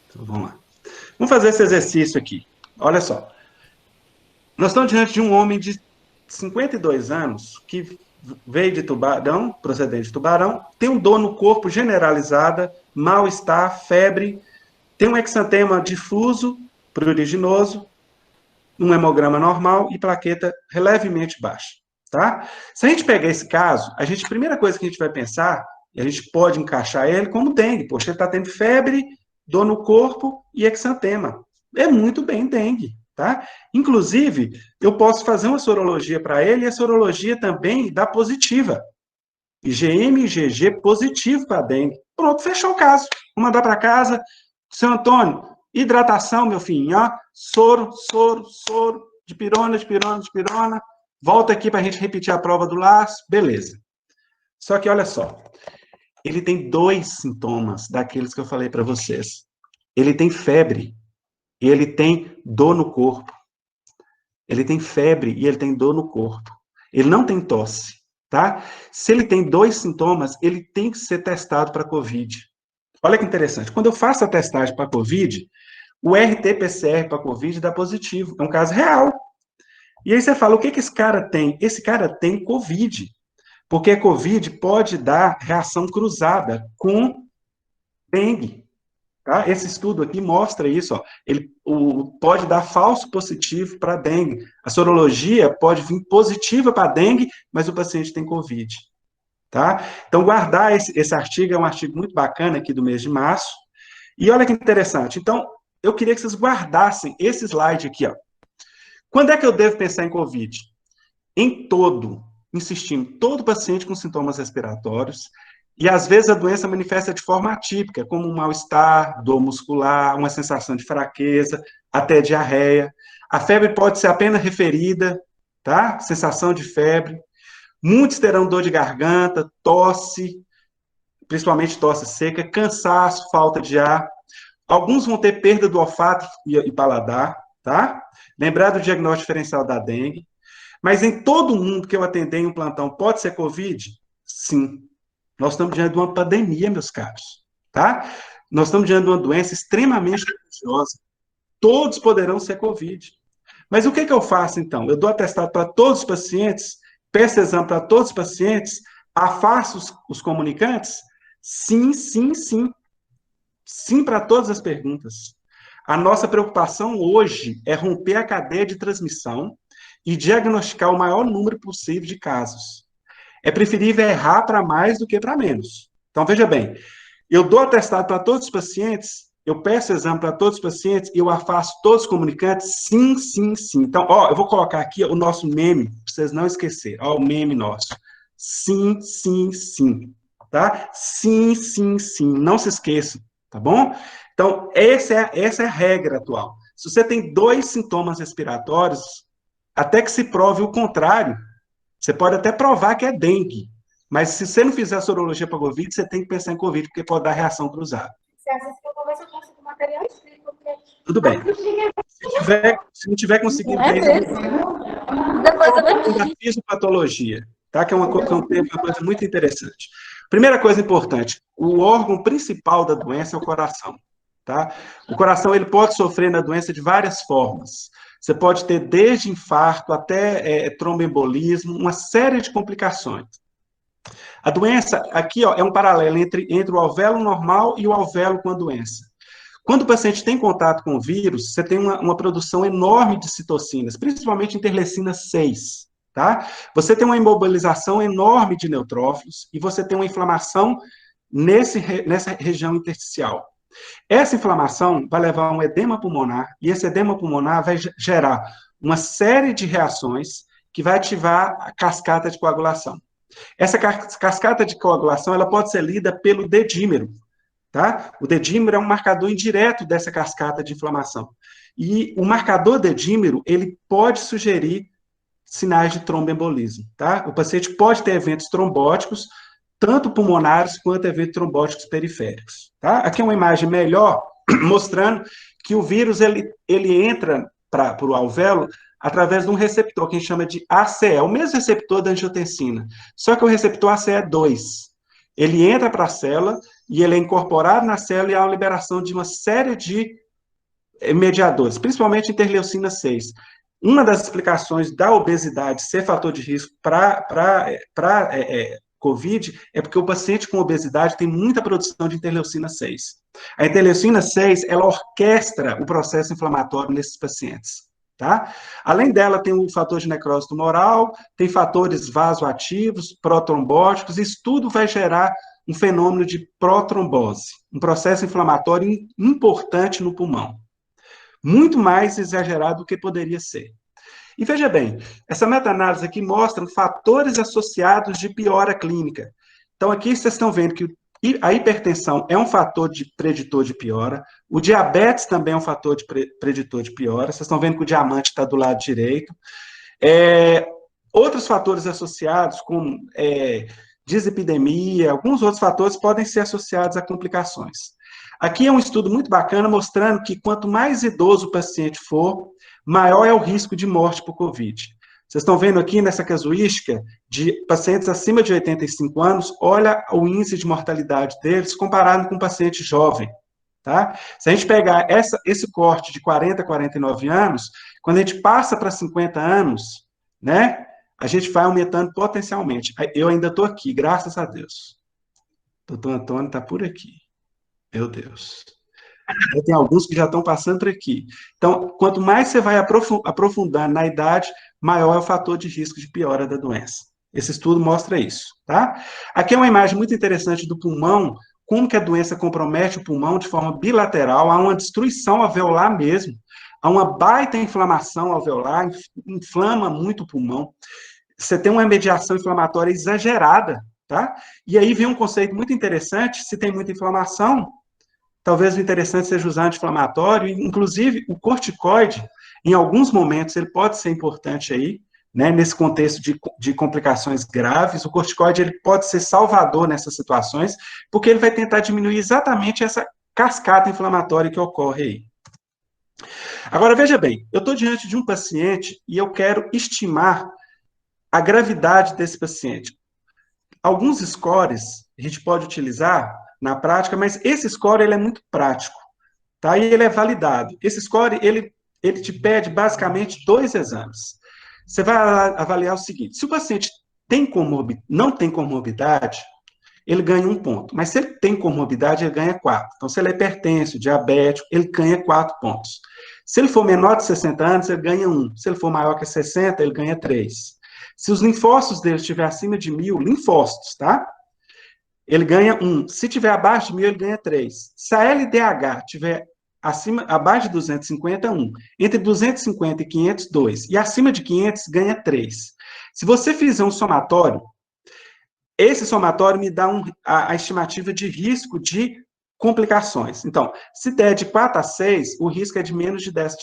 B: Então, vamos lá. Vamos fazer esse exercício aqui. Olha só. Nós estamos diante de um homem de 52 anos que veio de Tubarão, procedente de Tubarão, tem um dor no corpo generalizada, mal-estar, febre, tem um exantema difuso, pruriginoso, um hemograma normal e plaqueta levemente baixa, tá? Se a gente pegar esse caso, a primeira coisa que a gente vai pensar, e a gente pode encaixar ele como dengue, poxa, ele está tendo febre, dor no corpo e exantema. É muito bem dengue, tá? Inclusive, eu posso fazer uma sorologia para ele e a sorologia também dá positiva. IgM e IgG positivo para dengue. Pronto, fechou o caso. Vou mandar para casa. Seu Antônio, hidratação, meu filho, ó. Soro, de pirona. Volta aqui para a gente repetir a prova do laço. Beleza. Só que olha só. Ele tem 2 sintomas daqueles que eu falei para vocês. Ele tem febre e ele tem dor no corpo. Ele tem febre e ele tem dor no corpo. Ele não tem tosse, tá? Se ele tem 2 sintomas, ele tem que ser testado para COVID. Olha que interessante. Quando eu faço a testagem para COVID, o RT-PCR para COVID dá positivo. É um caso real. E aí você fala, o que esse cara tem? Esse cara tem COVID. Porque a COVID pode dar reação cruzada com dengue. Tá? Esse estudo aqui mostra isso. Ó. Ele pode dar falso positivo para dengue. A sorologia pode vir positiva para dengue, mas o paciente tem COVID. Tá? Então, guardar esse artigo é um artigo muito bacana aqui do mês de março. E olha que interessante. Então, eu queria que vocês guardassem esse slide aqui. Ó. Quando é que eu devo pensar em COVID? Insistindo, todo paciente com sintomas respiratórios, E, às vezes, a doença manifesta de forma atípica, como um mal-estar, dor muscular, uma sensação de fraqueza, até diarreia. A febre pode ser apenas referida, tá? Sensação de febre. Muitos terão dor de garganta, tosse, principalmente tosse seca, cansaço, falta de ar. Alguns vão ter perda do olfato e paladar, tá? Lembrar do diagnóstico diferencial da dengue. Mas em todo mundo que eu atender em um plantão pode ser Covid? Sim. Nós estamos diante de uma pandemia, meus caros, tá? Nós estamos diante de uma doença extremamente contagiosa. Todos poderão ser Covid. Mas o que eu faço, então? Eu dou atestado para todos os pacientes, peço exame para todos os pacientes, afasto os comunicantes? Sim, sim, sim. Sim para todas as perguntas. A nossa preocupação hoje é romper a cadeia de transmissão e diagnosticar o maior número possível de casos. É preferível errar para mais do que para menos. Então, veja bem, eu dou atestado para todos os pacientes, eu peço exame para todos os pacientes e eu afasto todos os comunicantes? Sim, sim, sim. Então, eu vou colocar aqui o nosso meme, para vocês não esquecerem. O meme nosso. Sim, sim, sim. Tá? Sim, sim, sim. Não se esqueçam, tá bom? Então, essa é a regra atual. Se você tem 2 sintomas respiratórios, até que se prove o contrário, você pode até provar que é dengue, mas se você não fizer a sorologia para Covid, você tem que pensar em Covid, porque pode dar reação cruzada. Tudo bem. Se não tiver conseguindo ver isso, da fisiopatologia, tá? Que é uma coisa muito interessante. Primeira coisa importante, o órgão principal da doença é o coração, tá? O coração, ele pode sofrer na doença de várias formas. Você pode ter desde infarto até tromboembolismo, uma série de complicações. A doença, aqui, é um paralelo entre o alvéolo normal e o alvéolo com a doença. Quando o paciente tem contato com o vírus, você tem uma produção enorme de citocinas, principalmente interleucina 6, tá? Você tem uma imobilização enorme de neutrófilos e você tem uma inflamação nessa região intersticial. Essa inflamação vai levar a um edema pulmonar, e esse edema pulmonar vai gerar uma série de reações que vai ativar a cascata de coagulação. Essa cascata de coagulação, ela pode ser lida pelo dedímero, tá? O dedímero é um marcador indireto dessa cascata de inflamação. E o marcador dedímero, ele pode sugerir sinais de tromboembolismo, tá? O paciente pode ter eventos trombóticos, tanto pulmonares quanto eventos trombóticos periféricos, tá? Aqui é uma imagem melhor, mostrando que o vírus, ele entra para o alvéolo através de um receptor que a gente chama de ACE, o mesmo receptor da angiotensina, só que o receptor ACE2. Ele entra para a célula e ele é incorporado na célula e há uma liberação de uma série de mediadores, principalmente interleucina 6. Uma das explicações da obesidade ser fator de risco para Covid é porque o paciente com obesidade tem muita produção de interleucina 6. A interleucina 6, ela orquestra o processo inflamatório nesses pacientes, tá? Além dela, tem o fator de necrose tumoral, tem fatores vasoativos, protrombóticos, isso tudo vai gerar um fenômeno de protrombose, um processo inflamatório importante no pulmão. Muito mais exagerado do que poderia ser. E veja bem, essa meta-análise aqui mostra fatores associados de piora clínica. Então, aqui vocês estão vendo que a hipertensão é um fator preditor de piora, o diabetes também é um fator preditor de piora, vocês estão vendo que o diamante está do lado direito. Outros fatores associados, como dislipidemia, alguns outros fatores podem ser associados a complicações. Aqui é um estudo muito bacana mostrando que quanto mais idoso o paciente for, maior é o risco de morte por Covid. Vocês estão vendo aqui nessa casuística de pacientes acima de 85 anos, olha o índice de mortalidade deles comparado com um paciente jovem, tá? Se a gente pegar esse corte de 40 a 49 anos, quando a gente passa para 50 anos, né, a gente vai aumentando potencialmente. Eu ainda estou aqui, graças a Deus. Doutor Antônio está por aqui. Meu Deus. Tem alguns que já estão passando por aqui. Então, quanto mais você vai aprofundando na idade, maior é o fator de risco de piora da doença. Esse estudo mostra isso, tá? Aqui é uma imagem muito interessante do pulmão, como que a doença compromete o pulmão de forma bilateral, há uma destruição alveolar mesmo, há uma baita inflamação alveolar, inflama muito o pulmão, você tem uma mediação inflamatória exagerada, tá? E aí vem um conceito muito interessante, se tem muita inflamação, talvez o interessante seja usar anti-inflamatório, inclusive o corticoide, em alguns momentos, ele pode ser importante aí, né, nesse contexto de complicações graves. O corticoide ele pode ser salvador nessas situações, porque ele vai tentar diminuir exatamente essa cascata inflamatória que ocorre aí. Agora, veja bem, eu estou diante de um paciente e eu quero estimar a gravidade desse paciente. Alguns scores a gente pode utilizar na prática, mas esse score ele é muito prático, tá? E ele é validado. Esse score, ele te pede basicamente 2 exames. Você vai avaliar o seguinte: se o paciente não tem comorbidade, ele ganha 1 ponto. Mas se ele tem comorbidade, ele ganha 4. Então, se ele é hipertenso, diabético, ele ganha 4 pontos. Se ele for menor de 60 anos, ele ganha 1. Se ele for maior que 60, ele ganha 3. Se os linfócitos dele estiver acima de 1.000, linfócitos, tá? Ele ganha 1. Se tiver abaixo de 1.000, ele ganha 3. Se a LDH tiver abaixo de 250, 1. Entre 250 e 500, 2. E acima de 500, ganha 3. Se você fizer um somatório, esse somatório me dá a estimativa de risco de complicações. Então, se der de 4 a 6, o risco é de menos de 10%.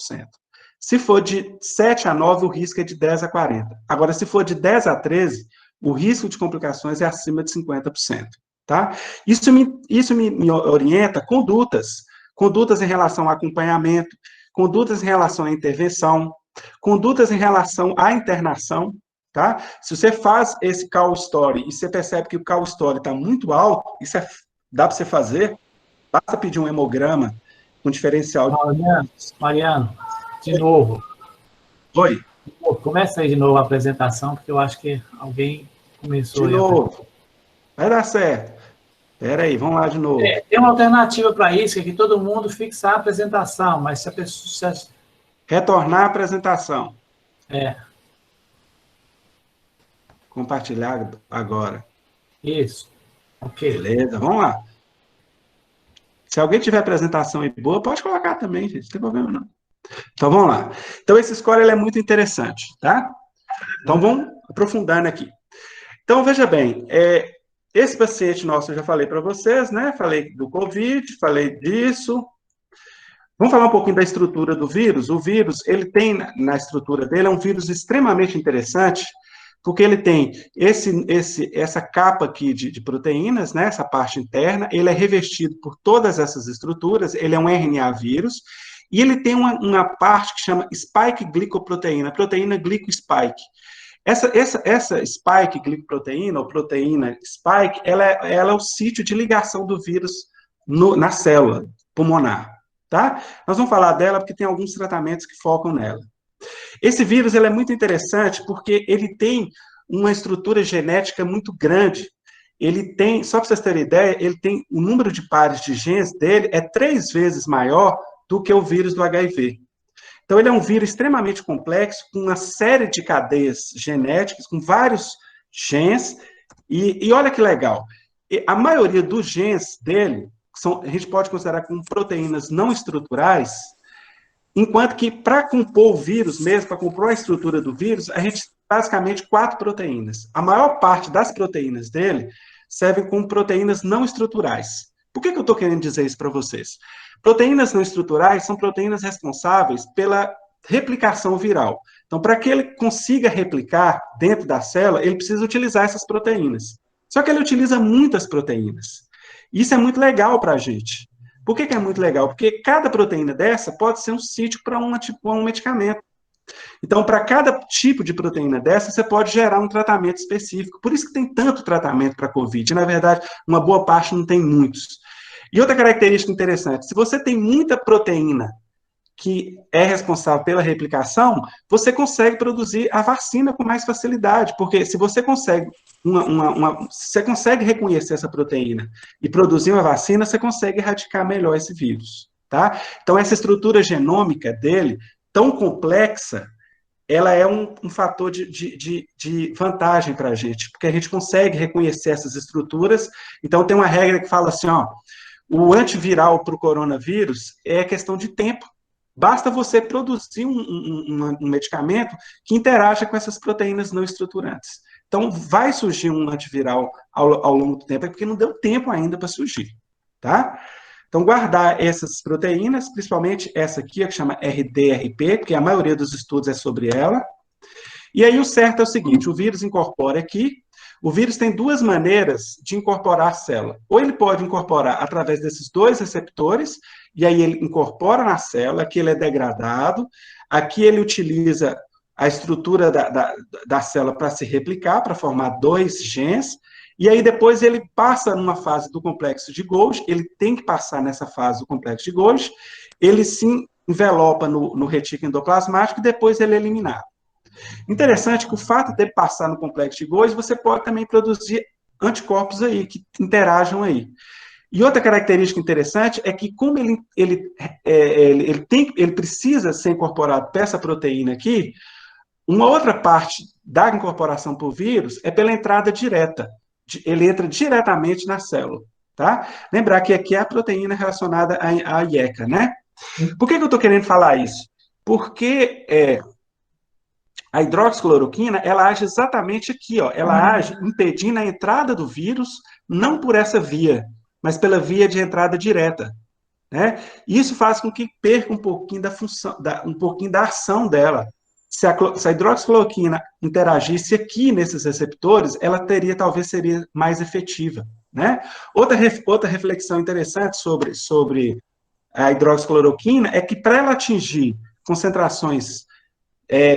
B: Se for de 7 a 9, o risco é de 10 a 40%. Agora, se for de 10 a 13, o risco de complicações é acima de 50%. Tá? Isso me orienta condutas em relação ao acompanhamento, condutas em relação à intervenção, condutas em relação à internação. Tá? Se você faz esse call story e você percebe que o call story está muito alto, dá para você fazer, basta pedir um hemograma com diferencial.
A: Mariano, de novo.
B: Oi.
A: Começa aí de novo a apresentação, porque eu acho que alguém começou.
B: De novo. Vai dar certo. Espera aí, vamos lá de novo.
A: Tem uma alternativa para isso, que é que todo mundo fixar a apresentação, mas se a pessoa...
B: Retornar a apresentação.
A: É.
B: Compartilhar agora.
A: Isso. Ok.
B: Beleza, vamos lá. Se alguém tiver apresentação aí boa, pode colocar também, gente, não tem problema não. Então, vamos lá. Então, esse score ele é muito interessante, tá? Então, vamos aprofundando aqui. Então, veja bem, esse paciente nosso eu já falei para vocês, né? Falei do COVID, falei disso. Vamos falar um pouquinho da estrutura do vírus. O vírus, ele tem na estrutura dele, é um vírus extremamente interessante, porque ele tem essa capa aqui de proteínas, né? Essa parte interna, ele é revestido por todas essas estruturas, ele é um RNA vírus, e ele tem uma parte que chama spike glicoproteína, proteína glicospike. Essa spike glicoproteína, ou proteína spike, ela é o sítio de ligação do vírus na célula pulmonar, tá? Nós vamos falar dela porque tem alguns tratamentos que focam nela. Esse vírus ele é muito interessante porque ele tem uma estrutura genética muito grande. Ele tem, só para vocês terem ideia, ele tem o número de pares de genes dele é 3 vezes maior do que o vírus do HIV. Então, ele é um vírus extremamente complexo, com uma série de cadeias genéticas, com vários genes, e olha que legal, a maioria dos genes dele, a gente pode considerar como proteínas não estruturais, enquanto que para compor o vírus mesmo, para compor a estrutura do vírus, a gente basicamente 4 proteínas. A maior parte das proteínas dele servem como proteínas não estruturais. Por que eu estou querendo dizer isso para vocês? Proteínas não estruturais são proteínas responsáveis pela replicação viral. Então, para que ele consiga replicar dentro da célula, ele precisa utilizar essas proteínas. Só que ele utiliza muitas proteínas. Isso é muito legal para a gente. Por que é muito legal? Porque cada proteína dessa pode ser um sítio para um medicamento. Então, para cada tipo de proteína dessa, você pode gerar um tratamento específico. Por isso que tem tanto tratamento para a COVID. Na verdade, uma boa parte não tem muitos. E outra característica interessante, se você tem muita proteína que é responsável pela replicação, você consegue produzir a vacina com mais facilidade, porque se você consegue você consegue reconhecer essa proteína e produzir uma vacina, você consegue erradicar melhor esse vírus, tá? Então, essa estrutura genômica dele, tão complexa, ela é um fator de vantagem para a gente, porque a gente consegue reconhecer essas estruturas. Então, tem uma regra que fala assim, ó, o antiviral para o coronavírus é questão de tempo. Basta você produzir um medicamento que interaja com essas proteínas não estruturantes. Então, vai surgir um antiviral ao longo do tempo, porque não deu tempo ainda para surgir, tá? Então, guardar essas proteínas, principalmente essa aqui, que chama RDRP, porque a maioria dos estudos é sobre ela. E aí, o certo é o seguinte, o vírus incorpora aqui, o vírus tem duas maneiras de incorporar a célula. Ou ele pode incorporar através desses dois receptores, e aí ele incorpora na célula, aqui ele é degradado, aqui ele utiliza a estrutura da célula para se replicar, para formar dois genes, e aí depois ele passa numa fase do complexo de Golgi, ele tem que passar nessa fase do complexo de Golgi, ele se envelopa no retículo endoplasmático e depois ele é eliminado. Interessante que o fato de passar no complexo de Golgi, você pode também produzir anticorpos aí, que interajam aí. E outra característica interessante é que, como ele precisa ser incorporado para essa proteína aqui, uma outra parte da incorporação por vírus é pela entrada direta. Ele entra diretamente na célula, tá? Lembrar que aqui é a proteína relacionada à IECA, né? Por que eu estou querendo falar isso? Porque a hidroxicloroquina, ela age exatamente aqui, ó. Ela age impedindo a entrada do vírus, não por essa via, mas pela via de entrada direta, né? Isso faz com que perca um pouquinho da função, um pouquinho da ação dela. Se a hidroxicloroquina interagisse aqui nesses receptores, ela talvez seria mais efetiva, né? Outra reflexão interessante sobre a hidroxicloroquina é que para ela atingir concentrações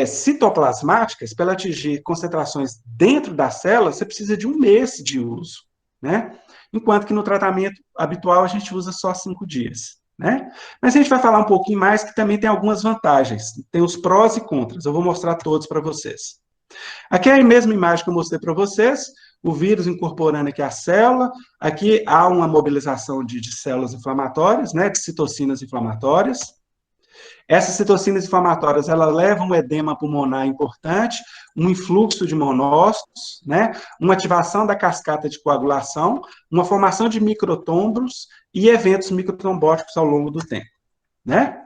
B: citoplasmáticas, para ela atingir concentrações dentro da célula, você precisa de 1 mês de uso, né? Enquanto que no tratamento habitual a gente usa só 5 dias. Né? Mas a gente vai falar um pouquinho mais, que também tem algumas vantagens. Tem os prós e contras. Eu vou mostrar todos para vocês. Aqui é a mesma imagem que eu mostrei para vocês, o vírus incorporando aqui a célula. Aqui há uma mobilização de células inflamatórias, né, de citocinas inflamatórias. Essas citocinas inflamatórias, elas levam um edema pulmonar importante, um influxo de monócitos, né, uma ativação da cascata de coagulação, uma formação de microtrombos e eventos microtrombóticos ao longo do tempo, né?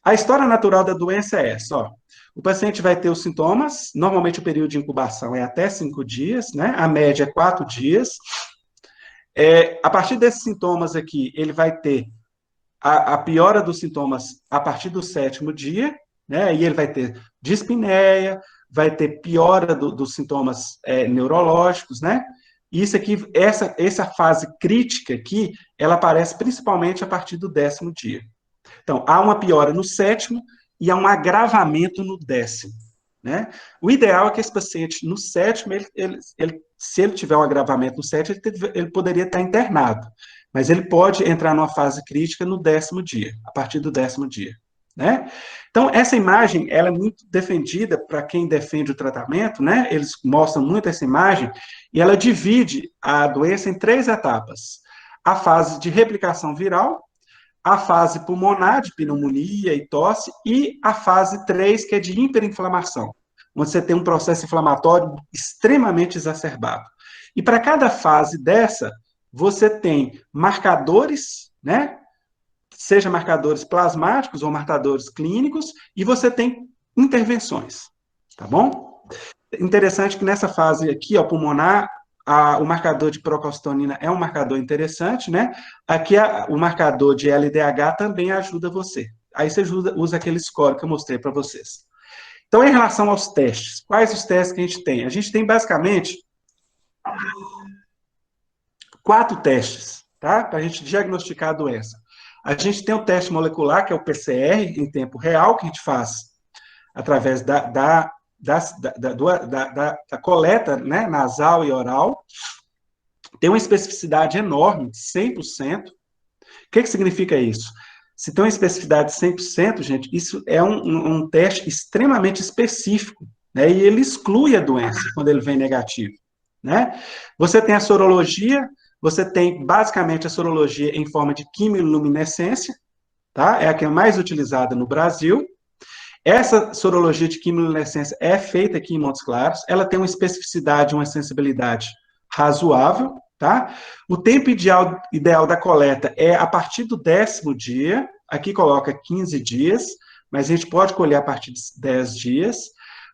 B: A história natural da doença é essa, ó. O paciente vai ter os sintomas, normalmente o período de incubação é até 5 dias, né? A média é 4 dias. A partir desses sintomas aqui, ele vai ter a piora dos sintomas a partir do 7º dia, né? E ele vai ter dispneia, vai ter piora dos sintomas neurológicos, né? Isso aqui, essa fase crítica aqui, ela aparece principalmente a partir do 10º dia. Então, há uma piora no 7º e há um agravamento no 10º, né? O ideal é que esse paciente, no 7º, se ele tiver um agravamento no 7º, ele poderia estar internado. Mas ele pode entrar numa fase crítica no 10º dia, a partir do 10º dia, né? Então, essa imagem, ela é muito defendida para quem defende o tratamento, né? Eles mostram muito essa imagem, e ela divide a doença em 3 etapas. A fase de replicação viral, a fase pulmonar, de pneumonia e tosse, e a fase 3, que é de hiperinflamação, onde você tem um processo inflamatório extremamente exacerbado. E para cada fase dessa, você tem marcadores, né? Seja marcadores plasmáticos ou marcadores clínicos, e você tem intervenções, tá bom? Interessante que nessa fase aqui, ó, pulmonar, o marcador de procalcitonina é um marcador interessante, né? Aqui o marcador de LDH também ajuda você. Aí você usa aquele score que eu mostrei para vocês. Então, em relação aos testes, quais os testes que a gente tem? A gente tem basicamente 4 testes, tá? Para a gente diagnosticar a doença. A gente tem o teste molecular, que é o PCR, em tempo real, que a gente faz através da coleta, né, nasal e oral. Tem uma especificidade enorme, 100%. O que significa isso? Se tem uma especificidade de 100%, gente, isso é um teste extremamente específico, né, e ele exclui a doença quando ele vem negativo, né? Você tem a sorologia. Você tem, basicamente, a sorologia em forma de quimiluminescência, tá? É a que é mais utilizada no Brasil. Essa sorologia de quimiluminescência é feita aqui em Montes Claros. Ela tem uma especificidade, uma sensibilidade razoável, tá? O tempo ideal da coleta é a partir do 10º dia. Aqui coloca 15 dias, mas a gente pode colher a partir de 10 dias.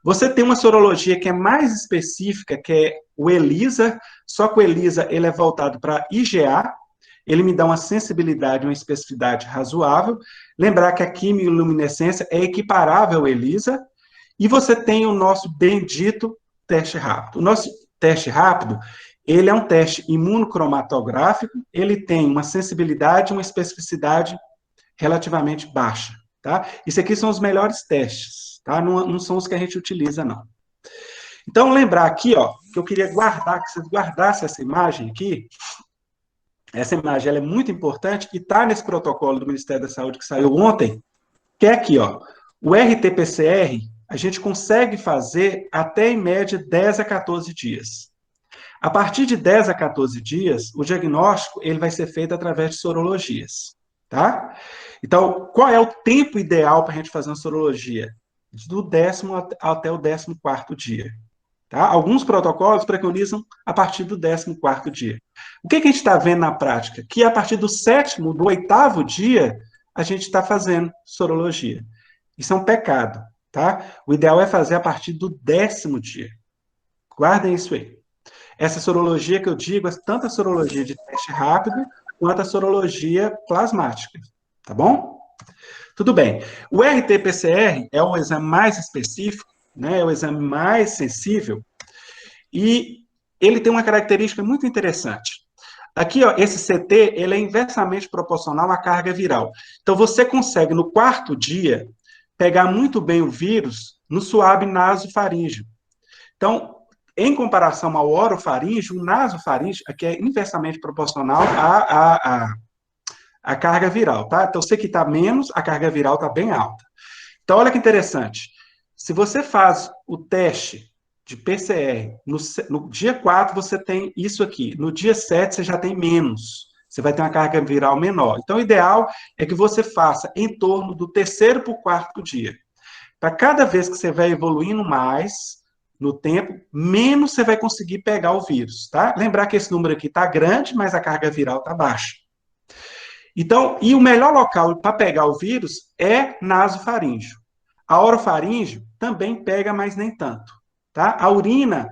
B: Você tem uma sorologia que é mais específica, que é o ELISA, só que o ELISA ele é voltado para IgA, ele me dá uma sensibilidade, uma especificidade razoável. Lembrar que a quimiluminescência é equiparável ao ELISA, e você tem o nosso bendito teste rápido. O nosso teste rápido, ele é um teste imunocromatográfico, ele tem uma sensibilidade e uma especificidade relativamente baixa, tá? Isso aqui são os melhores testes, tá? Não são os que a gente utiliza, não. Então, lembrar aqui, ó, que eu queria guardar, que vocês guardassem essa imagem aqui. Essa imagem ela é muito importante e está nesse protocolo do Ministério da Saúde que saiu ontem, que é aqui, ó. O RT-PCR, a gente consegue fazer até, em média, 10 a 14 dias. A partir de 10 a 14 dias, o diagnóstico ele vai ser feito através de sorologias, tá? Então, qual é o tempo ideal para a gente fazer uma sorologia? Do 10º até o 14º dia. Tá? Alguns protocolos preconizam a partir do 14º dia. O que a gente está vendo na prática? Que a partir do 7º, do 8º dia, a gente está fazendo sorologia. Isso é um pecado, tá? O ideal é fazer a partir do 10º dia. Guardem isso aí. Essa sorologia que eu digo é tanto a sorologia de teste rápido, quanto a sorologia plasmática, tá bom? Tudo bem. O RT-PCR é um exame mais específico, né? É o exame mais sensível, e ele tem uma característica muito interessante. Aqui, ó, esse CT, ele é inversamente proporcional à carga viral. Então, você consegue, no 4º dia, pegar muito bem o vírus no suave nasofaríngeo. Então, em comparação ao orofaríngeo, o nasofaríngeo aqui é inversamente proporcional à carga viral, tá? Então, você que está menos, a carga viral está bem alta. Então, olha que interessante. Se você faz o teste de PCR, no dia 4 você tem isso aqui, no dia 7 você já tem menos, você vai ter uma carga viral menor. Então, o ideal é que você faça em torno do 3º para o 4º dia. Para cada vez que você vai evoluindo mais no tempo, menos você vai conseguir pegar o vírus, tá? Lembrar que esse número aqui está grande, mas a carga viral está baixa. Então, e o melhor local para pegar o vírus é nasofaríngeo. A orofaríngeo também pega, mas nem tanto, tá? A urina,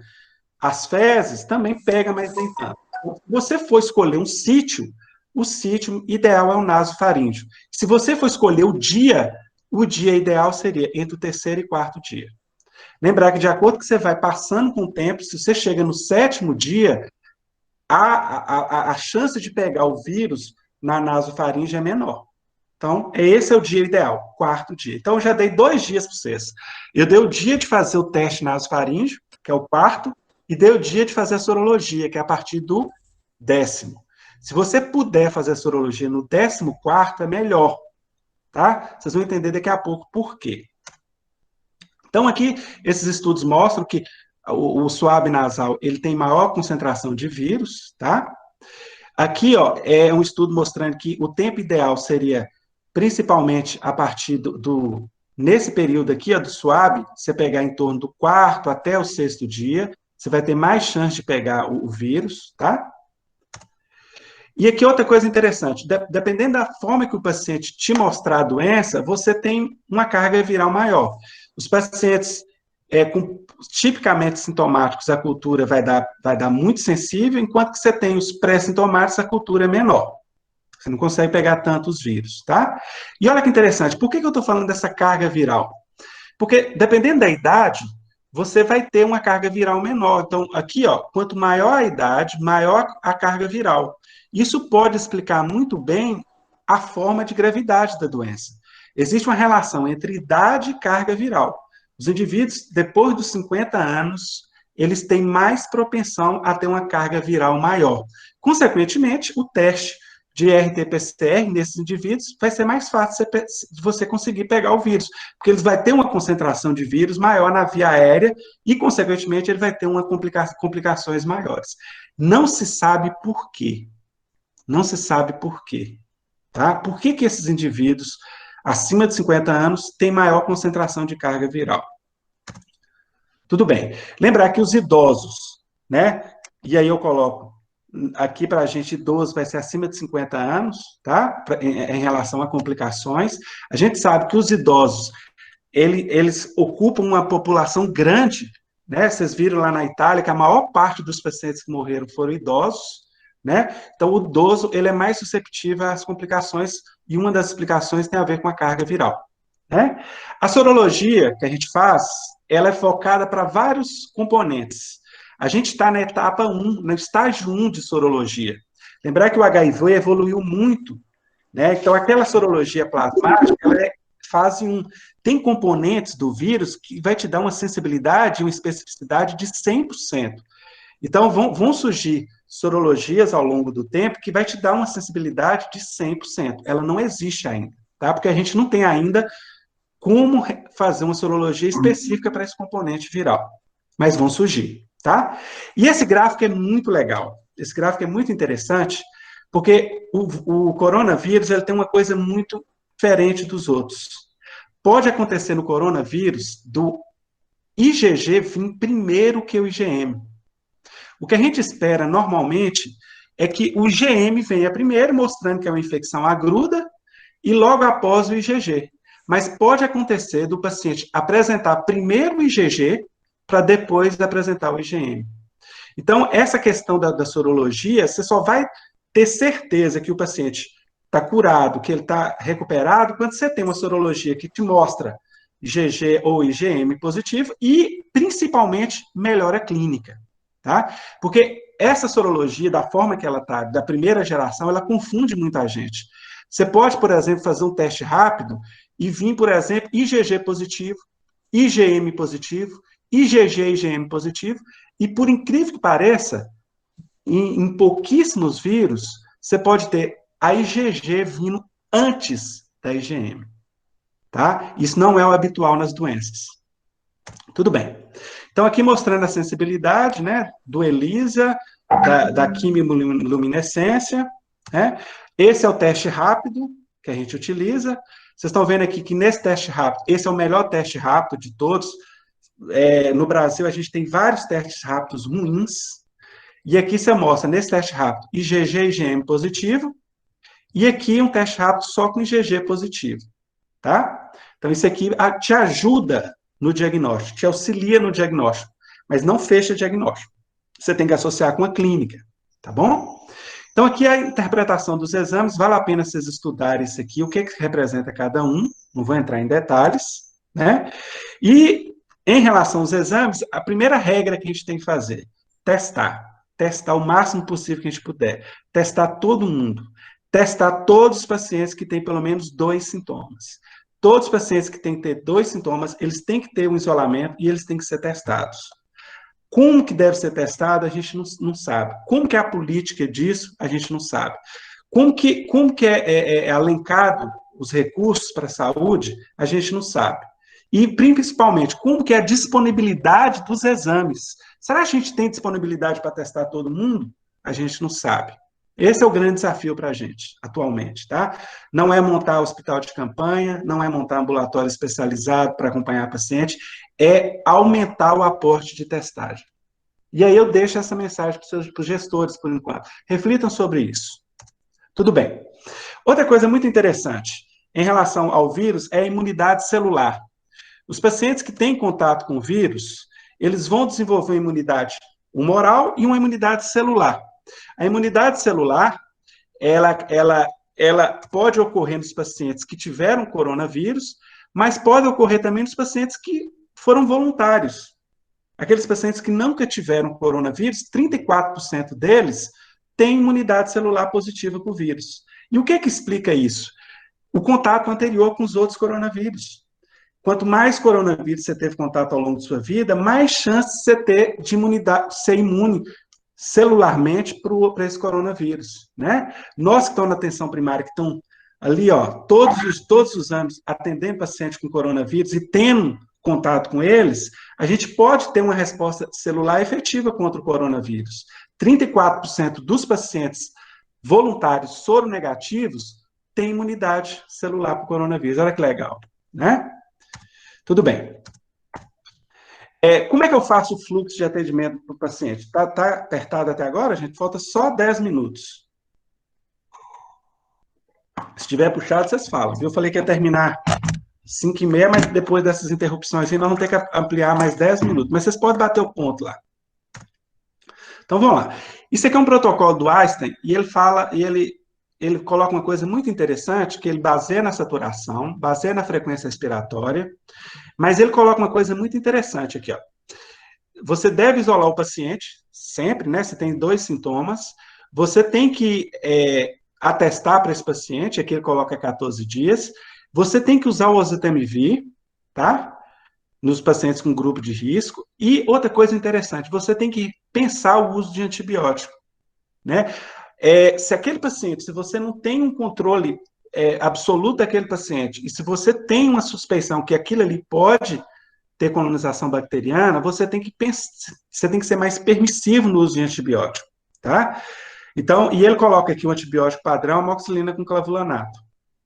B: as fezes, também pega, mas nem tanto. Se você for escolher um sítio, o sítio ideal é o nasofaríngeo. Se você for escolher o dia ideal seria entre o 3º e 4º dia. Lembrar que, de acordo com que você vai passando com o tempo, se você chega no 7º dia, a chance de pegar o vírus na nasofaringe é menor. Então, esse é o dia ideal, 4º dia. Então, eu já dei 2 dias para vocês. Eu dei o dia de fazer o teste nasofaríngeo, que é o 4º, e dei o dia de fazer a sorologia, que é a partir do 10º. Se você puder fazer a sorologia no 14º, é melhor, tá? Vocês vão entender daqui a pouco por quê. Então, aqui, esses estudos mostram que o suave nasal, ele tem maior concentração de vírus, tá? Aqui, ó, é um estudo mostrando que o tempo ideal seria, principalmente, a partir nesse período aqui, ó, do suave, você pegar em torno do 4º até o 6º dia, você vai ter mais chance de pegar o vírus, tá? E aqui outra coisa interessante, dependendo da forma que o paciente te mostrar a doença, você tem uma carga viral maior. Os pacientes tipicamente sintomáticos, a cultura vai dar muito sensível, enquanto que você tem os pré-sintomáticos, a cultura é menor. Você não consegue pegar tantos vírus, tá? E olha que interessante, por que eu estou falando dessa carga viral? Porque, dependendo da idade, você vai ter uma carga viral menor. Então, aqui, ó, quanto maior a idade, maior a carga viral. Isso pode explicar muito bem a forma de gravidade da doença. Existe uma relação entre idade e carga viral. Os indivíduos, depois dos 50 anos, eles têm mais propensão a ter uma carga viral maior. Consequentemente, o teste de RT-PCR nesses indivíduos vai ser mais fácil de você conseguir pegar o vírus, porque eles vão ter uma concentração de vírus maior na via aérea e, consequentemente, ele vai ter complicações maiores. Não se sabe por quê. Não se sabe por quê. Tá? Por que esses indivíduos acima de 50 anos têm maior concentração de carga viral? Tudo bem. Lembrar que os idosos, né? E aí eu coloco aqui para a gente, idoso vai ser acima de 50 anos, tá? Em relação a complicações. A gente sabe que os idosos eles ocupam uma população grande, né? Vocês viram lá na Itália que a maior parte dos pacientes que morreram foram idosos, né? Então, o idoso, ele é mais susceptível às complicações, e uma das explicações tem a ver com a carga viral, né? A sorologia que a gente faz, ela é focada para vários componentes. A gente está na etapa 1, no estágio 1 de sorologia. Lembrar que o HIV evoluiu muito, né? Então, aquela sorologia plasmática, ela é fase 1. Tem componentes do vírus que vai te dar uma sensibilidade e uma especificidade de 100%. Então, vão surgir sorologias ao longo do tempo que vai te dar uma sensibilidade de 100%. Ela não existe ainda, tá? Porque a gente não tem ainda como fazer uma sorologia específica para esse componente viral. Mas vão surgir, tá? E esse gráfico é muito legal. Esse gráfico é muito interessante, porque o coronavírus, ele tem uma coisa muito diferente dos outros. Pode acontecer no coronavírus do IgG vir primeiro que o IgM. O que a gente espera normalmente é que o IgM venha primeiro, mostrando que é uma infecção aguda, e logo após o IgG. Mas pode acontecer do paciente apresentar primeiro o IgG para depois apresentar o IgM. Então, essa questão da sorologia, você só vai ter certeza que o paciente está curado, que ele está recuperado, quando você tem uma sorologia que te mostra IgG ou IgM positivo e, principalmente, melhora clínica, tá? Porque essa sorologia, da forma que ela está, da primeira geração, ela confunde muita gente. Você pode, por exemplo, fazer um teste rápido e vir, por exemplo, IgG positivo, IgM positivo, IgG e IgM positivo, e por incrível que pareça, em pouquíssimos vírus, você pode ter a IgG vindo antes da IgM, tá? Isso não é o habitual nas doenças. Tudo bem. Então, aqui mostrando a sensibilidade, né, do ELISA, da quimiluminescência, né? Esse é o teste rápido que a gente utiliza. Vocês estão vendo aqui que nesse teste rápido, esse é o melhor teste rápido de todos. No Brasil, a gente tem vários testes rápidos ruins, e aqui você mostra, nesse teste rápido, IgG e IgM positivo, e aqui um teste rápido só com IgG positivo, tá? Então, isso aqui te ajuda no diagnóstico, te auxilia no diagnóstico, mas não fecha diagnóstico. Você tem que associar com a clínica, tá bom? Então, aqui a interpretação dos exames, vale a pena vocês estudarem isso aqui, o que representa cada um, não vou entrar em detalhes, né? E, em relação aos exames, a primeira regra que a gente tem que fazer, testar o máximo possível que a gente puder, testar todo mundo, testar todos os pacientes que têm pelo menos 2 sintomas. Todos os pacientes que têm que ter 2 sintomas, eles têm que ter um isolamento e eles têm que ser testados. Como que deve ser testado, a gente não sabe. Como que é a política disso, a gente não sabe. Como que é alencado os recursos para a saúde, a gente não sabe. E, principalmente, como que é a disponibilidade dos exames. Será que a gente tem disponibilidade para testar todo mundo? A gente não sabe. Esse é o grande desafio para a gente, atualmente, tá? Não é montar hospital de campanha, não é montar ambulatório especializado para acompanhar paciente, é aumentar o aporte de testagem. E aí eu deixo essa mensagem para os gestores, por enquanto. Reflitam sobre isso. Tudo bem. Outra coisa muito interessante em relação ao vírus é a imunidade celular. Os pacientes que têm contato com o vírus, eles vão desenvolver uma imunidade humoral e uma imunidade celular. A imunidade celular, ela pode ocorrer nos pacientes que tiveram coronavírus, mas pode ocorrer também nos pacientes que foram voluntários. Aqueles pacientes que nunca tiveram coronavírus, 34% deles têm imunidade celular positiva com o vírus. E o que explica isso? O contato anterior com os outros coronavírus. Quanto mais coronavírus você teve contato ao longo de sua vida, mais chance você ter de ser imune celularmente para esse coronavírus, né? Nós que estamos na atenção primária, que estão ali, ó, todos os anos atendendo paciente com coronavírus e tendo contato com eles, a gente pode ter uma resposta celular efetiva contra o coronavírus. 34% dos pacientes voluntários soronegativos têm imunidade celular para o coronavírus. Olha que legal, né? Tudo bem. Como é que eu faço o fluxo de atendimento para o paciente? Tá apertado até agora, gente? Falta só 10 minutos. Se tiver puxado, vocês falam. Eu falei que ia terminar 5h30, mas depois dessas interrupções nós vamos ter que ampliar mais 10 minutos. Mas vocês podem bater o ponto lá. Então, vamos lá. Isso aqui é um protocolo do Einstein, e ele fala, e ele coloca uma coisa muito interessante, que ele baseia na saturação, baseia na frequência respiratória, mas ele coloca uma coisa muito interessante aqui, ó. Você deve isolar o paciente, sempre, né? Se tem 2 sintomas, você tem que atestar para esse paciente, aqui ele coloca 14 dias, você tem que usar o oseltamivir, tá? Nos pacientes com grupo de risco, e outra coisa interessante, você tem que pensar o uso de antibiótico, né? Se aquele paciente, se você não tem um controle absoluto daquele paciente, e se você tem uma suspeição que aquilo ali pode ter colonização bacteriana, você tem que ser mais permissivo no uso de antibiótico, tá? Então, e ele coloca aqui o antibiótico padrão, amoxicilina com clavulanato,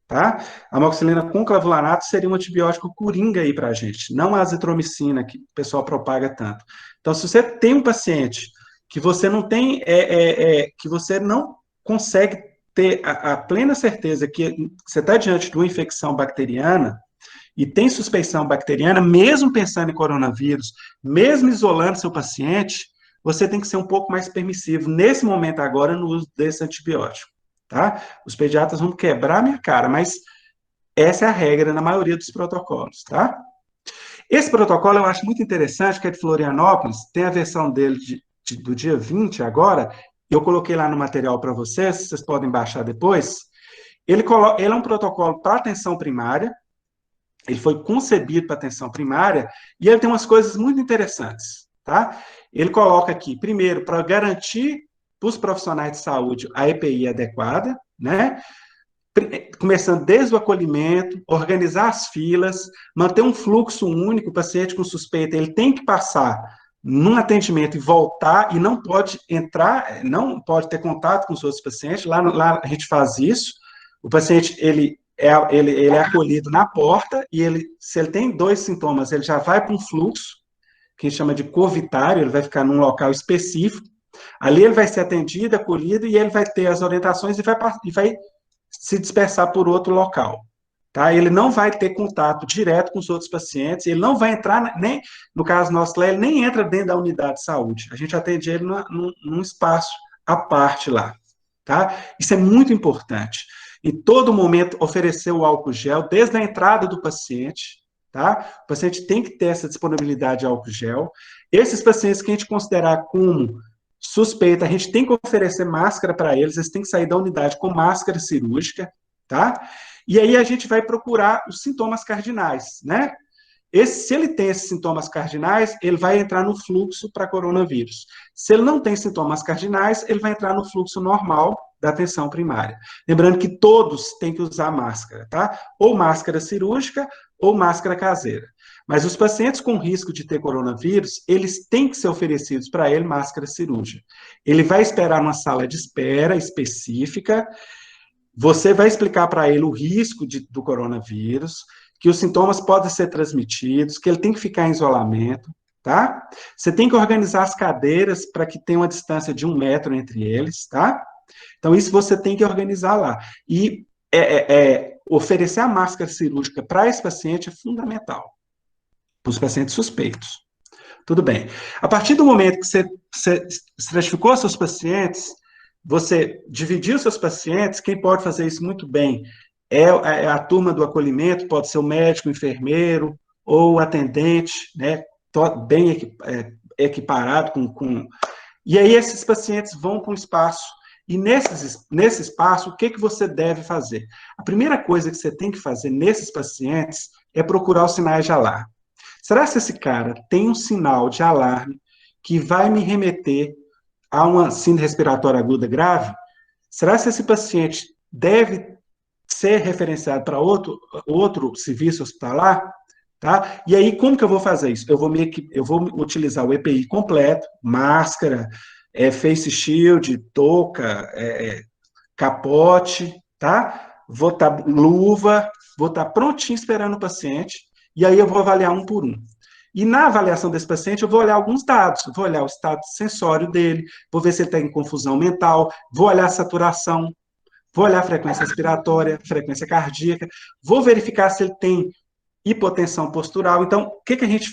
B: tá? A amoxicilina com clavulanato seria um antibiótico coringa aí pra gente, não a azitromicina, que o pessoal propaga tanto. Então, se você tem um paciente que você não tem, que você não consegue ter a plena certeza que você está diante de uma infecção bacteriana, e tem suspeição bacteriana, mesmo pensando em coronavírus, mesmo isolando seu paciente, você tem que ser um pouco mais permissivo, nesse momento agora, no uso desse antibiótico, tá? Os pediatras vão quebrar a minha cara, mas essa é a regra na maioria dos protocolos, tá? Esse protocolo eu acho muito interessante, que é de Florianópolis, tem a versão dele do dia 20 agora, eu coloquei lá no material para vocês podem baixar depois. Ele é um protocolo para atenção primária, ele foi concebido para atenção primária, e ele tem umas coisas muito interessantes, tá? Ele coloca aqui, primeiro, para garantir para os profissionais de saúde a EPI adequada, né? Começando desde o acolhimento, organizar as filas, manter um fluxo único, o paciente com suspeita, ele tem que passar num atendimento e voltar, e não pode entrar, não pode ter contato com os outros pacientes, lá a gente faz isso, o paciente, ele é acolhido na porta, e se ele tem 2 sintomas, ele já vai para um fluxo, que a gente chama de covitário, ele vai ficar num local específico, ali ele vai ser atendido, acolhido, e ele vai ter as orientações e vai se dispersar por outro local, tá? Ele não vai ter contato direto com os outros pacientes, ele não vai entrar, nem, no caso nosso lá, ele nem entra dentro da unidade de saúde, a gente atende ele num espaço à parte lá, tá? Isso é muito importante. Em todo momento, oferecer o álcool gel, desde a entrada do paciente, tá? O paciente tem que ter essa disponibilidade de álcool gel. Esses pacientes que a gente considerar como suspeita, a gente tem que oferecer máscara para eles têm que sair da unidade com máscara cirúrgica, tá? E aí a gente vai procurar os sintomas cardinais, né? Se ele tem esses sintomas cardinais, ele vai entrar no fluxo para coronavírus. Se ele não tem sintomas cardinais, ele vai entrar no fluxo normal da atenção primária. Lembrando que todos têm que usar máscara, tá? Ou máscara cirúrgica ou máscara caseira. Mas os pacientes com risco de ter coronavírus, eles têm que ser oferecidos para ele máscara cirúrgica. Ele vai esperar numa sala de espera específica, você vai explicar para ele o risco do coronavírus, que os sintomas podem ser transmitidos, que ele tem que ficar em isolamento, tá? Você tem que organizar as cadeiras para que tenha uma distância de 1 metro entre eles, tá? Então, isso você tem que organizar lá. E oferecer a máscara cirúrgica para esse paciente é fundamental, para os pacientes suspeitos. Tudo bem. A partir do momento que você estratificou seus pacientes, você dividiu seus pacientes, quem pode fazer isso muito bem é a turma do acolhimento, pode ser o médico, o enfermeiro, ou o atendente, né, bem equiparado com... E aí esses pacientes vão para um espaço, e nesse espaço, o que você deve fazer? A primeira coisa que você tem que fazer nesses pacientes é procurar os sinais de alarme. Será que esse cara tem um sinal de alarme que vai me remeter a uma síndrome respiratória aguda grave? Será que esse paciente deve ser referenciado para outro serviço hospitalar? Tá? E aí, como que eu vou fazer isso? Eu vou utilizar o EPI completo, máscara, face shield, touca, capote, tá? Vou estar luva, vou estar prontinho esperando o paciente, e aí eu vou avaliar um por um. E na avaliação desse paciente, eu vou olhar alguns dados, vou olhar o estado sensório dele, vou ver se ele está em confusão mental, vou olhar a saturação, vou olhar a frequência respiratória, frequência cardíaca, vou verificar se ele tem hipotensão postural. Então, o que a gente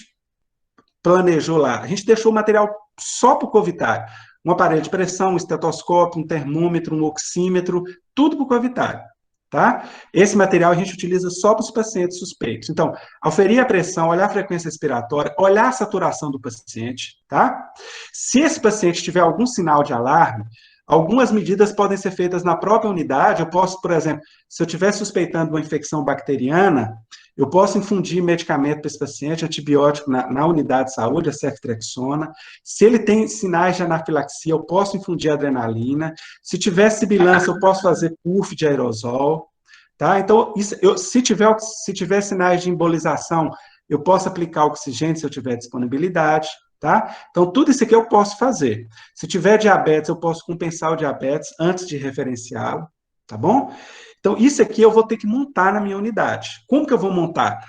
B: planejou lá? A gente deixou o material só para o covitário. Um aparelho de pressão, um estetoscópio, um termômetro, um oxímetro, tudo para o covitário. Tá? Esse material a gente utiliza só para os pacientes suspeitos. Então, aferir a pressão, olhar a frequência respiratória, olhar a saturação do paciente. Tá? Se esse paciente tiver algum sinal de alarme, algumas medidas podem ser feitas na própria unidade. Eu posso, por exemplo, se eu estiver suspeitando uma infecção bacteriana, eu posso infundir medicamento para esse paciente, antibiótico na unidade de saúde, a ceftriaxona. Se ele tem sinais de anafilaxia, eu posso infundir adrenalina. Se tiver sibilância, eu posso fazer puff de aerosol. Tá? Então, se tiver sinais de embolização, eu posso aplicar oxigênio se eu tiver disponibilidade. Tá? Então, tudo isso aqui eu posso fazer. Se tiver diabetes, eu posso compensar o diabetes antes de referenciá-lo, tá bom? Então, isso aqui eu vou ter que montar na minha unidade. Como que eu vou montar?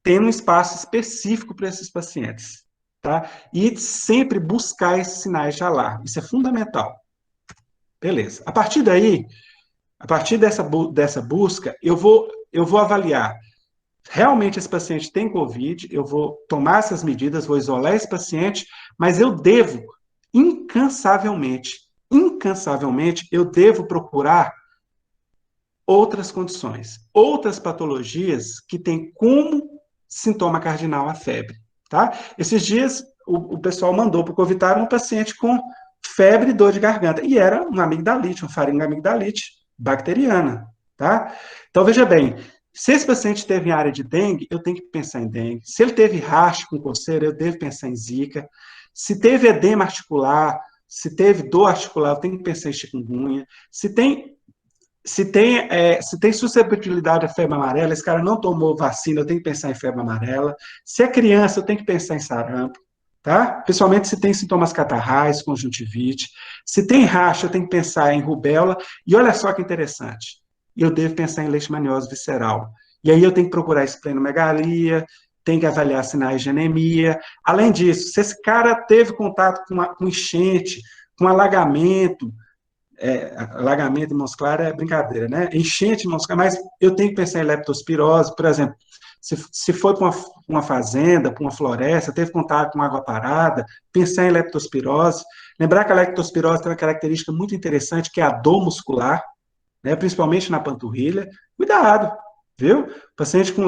B: Tendo um espaço específico para esses pacientes, tá? E sempre buscar esses sinais de alarme. Isso é fundamental. Beleza. A partir daí, a partir dessa busca, eu vou avaliar. Realmente esse paciente tem COVID, eu vou tomar essas medidas, vou isolar esse paciente, mas eu devo, incansavelmente, eu devo procurar outras condições, outras patologias que têm como sintoma cardinal a febre, tá? Esses dias, o pessoal mandou para o covitário um paciente com febre e dor de garganta, e era uma amigdalite, uma faringoamigdalite bacteriana, tá? Então, veja bem, se esse paciente teve área de dengue, eu tenho que pensar em dengue. Se ele teve rash com coceira, eu devo pensar em zika. Se teve edema articular, se teve dor articular, eu tenho que pensar em chikungunya. Se tem suscetibilidade à febre amarela, esse cara não tomou vacina, eu tenho que pensar em febre amarela. Se é criança, eu tenho que pensar em sarampo, tá? Principalmente se tem sintomas catarrais, conjuntivite. Se tem rash, eu tenho que pensar em rubéola. E olha só que interessante, eu devo pensar em leishmaniose visceral. E aí eu tenho que procurar esplenomegalia, tenho que avaliar sinais de anemia. Além disso, se esse cara teve contato com enchente, com alagamento muscular é brincadeira, né? Enchente muscular, mas eu tenho que pensar em leptospirose, por exemplo, se foi para uma fazenda, para uma floresta, teve contato com água parada, pensar em leptospirose. Lembrar que a leptospirose tem uma característica muito interessante, que é a dor muscular, né? Principalmente na panturrilha. Cuidado, viu? O paciente com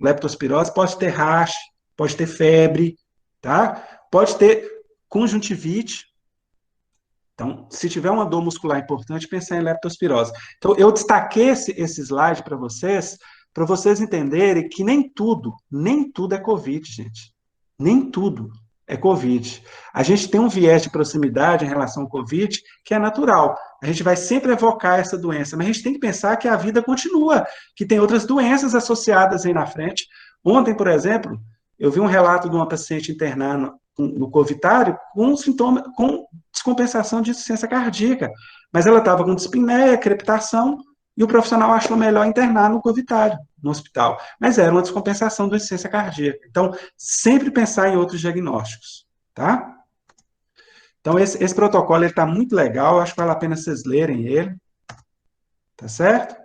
B: leptospirose pode ter rash, pode ter febre, tá? Pode ter conjuntivite. Então, se tiver uma dor muscular importante, pensar em leptospirose. Então, eu destaquei esse slide para vocês entenderem que nem tudo é COVID, gente. Nem tudo é COVID. A gente tem um viés de proximidade em relação ao COVID que é natural. A gente vai sempre evocar essa doença, mas a gente tem que pensar que a vida continua, que tem outras doenças associadas aí na frente. Ontem, por exemplo, eu vi um relato de uma paciente internada no covitário com sintoma, com descompensação de insuficiência cardíaca, mas ela estava com dispneia, crepitação, e o profissional achou melhor internar no covitário, no hospital. Mas era uma descompensação da insuficiência cardíaca. Então, sempre pensar em outros diagnósticos, tá? Então, esse protocolo está muito legal, acho que vale a pena vocês lerem ele, tá certo?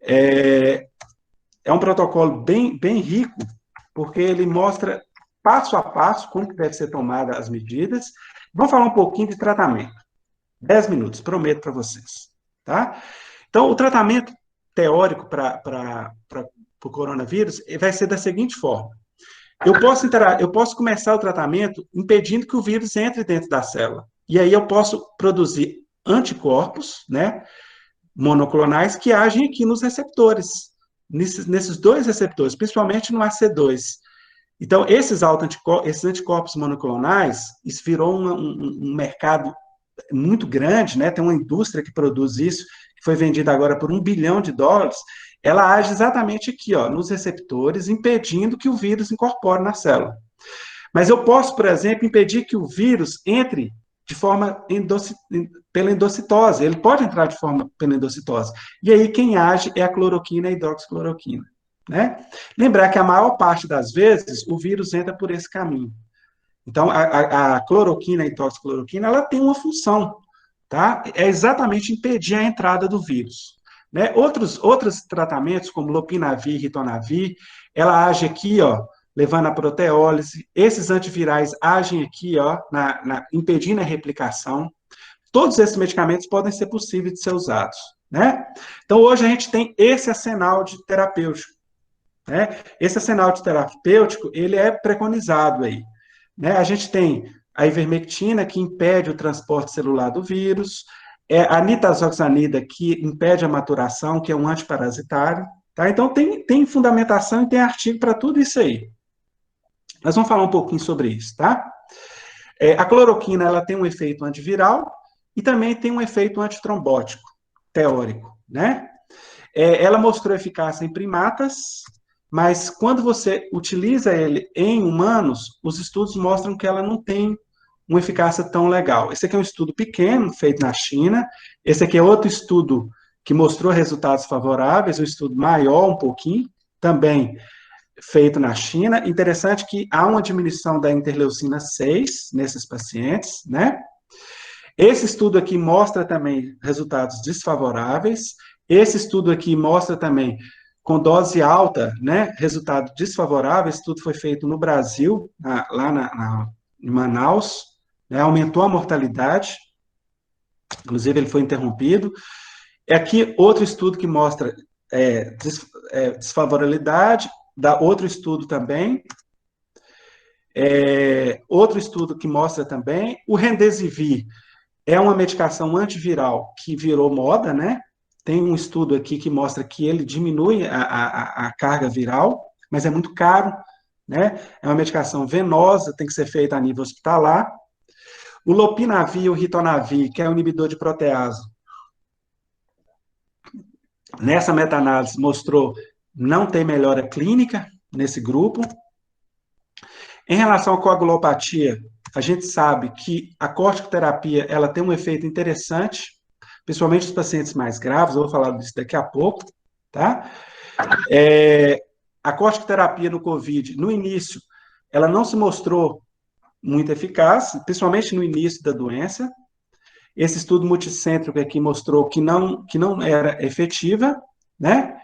B: É um protocolo bem rico, porque ele mostra passo a passo como que deve ser tomada as medidas. Vamos falar um pouquinho de tratamento. 10 minutos, prometo para vocês, tá? Então, o tratamento teórico para o coronavírus vai ser da seguinte forma. Eu posso começar o tratamento impedindo que o vírus entre dentro da célula. E aí eu posso produzir anticorpos, né, monoclonais, que agem aqui nos receptores, nesses dois receptores, principalmente no AC2. Então, esses anticorpos monoclonais, isso virou um mercado muito grande, né? Tem uma indústria que produz isso, que foi vendida agora por $1 bilhão. Ela age exatamente aqui, ó, nos receptores, impedindo que o vírus incorpore na célula. Mas eu posso, por exemplo, impedir que o vírus entre de forma pela endocitose. Ele pode entrar pela endocitose. E aí quem age é a cloroquina e a hidroxicloroquina, né? Lembrar que a maior parte das vezes o vírus entra por esse caminho. Então, a cloroquina e a hidroxicloroquina, ela tem uma função, tá? É exatamente impedir a entrada do vírus. né? Outros tratamentos, como lopinavir, ritonavir, ela age aqui, ó, levando a proteólise. Esses antivirais agem aqui, ó, impedindo a replicação. Todos esses medicamentos podem ser possíveis de ser usados, né? Então, hoje a gente tem esse arsenal de terapêutico, né? Esse arsenal de terapêutico, ele é preconizado aí, né? A gente tem a ivermectina, que impede o transporte celular do vírus, a nitazoxanida, que impede a maturação, que é um antiparasitário, tá? Então, tem fundamentação e tem artigo para tudo isso aí. Nós vamos falar um pouquinho sobre isso, tá? A cloroquina, ela tem um efeito antiviral e também tem um efeito antitrombótico, teórico, né? Ela mostrou eficácia em primatas, mas quando você utiliza ele em humanos, os estudos mostram que ela não tem uma eficácia tão legal. Esse aqui é um estudo pequeno, feito na China. Esse aqui é outro estudo que mostrou resultados favoráveis, um estudo maior um pouquinho, também feito na China. Interessante que há uma diminuição da interleucina 6 nesses pacientes, né? Esse estudo aqui mostra também resultados desfavoráveis. Esse estudo aqui mostra também, com dose alta, né, resultado desfavorável. Esse estudo foi feito no Brasil, lá em Manaus, né, aumentou a mortalidade, inclusive ele foi interrompido. Aqui outro estudo que mostra desfavorabilidade, outro estudo também, outro estudo que mostra também, o Remdesivir é uma medicação antiviral que virou moda, né? Tem um estudo aqui que mostra que ele diminui a carga viral, mas é muito caro, né? É uma medicação venosa, tem que ser feita a nível hospitalar. O lopinavir e o ritonavir, que é um inibidor de protease, nessa meta-análise mostrou não ter melhora clínica nesse grupo. Em relação à coagulopatia, a gente sabe que a corticoterapia ela tem um efeito interessante, principalmente os pacientes mais graves, eu vou falar disso daqui a pouco, tá? A corticoterapia no COVID, no início, ela não se mostrou muito eficaz, principalmente no início da doença. Esse estudo multicêntrico aqui mostrou que não era efetiva, né?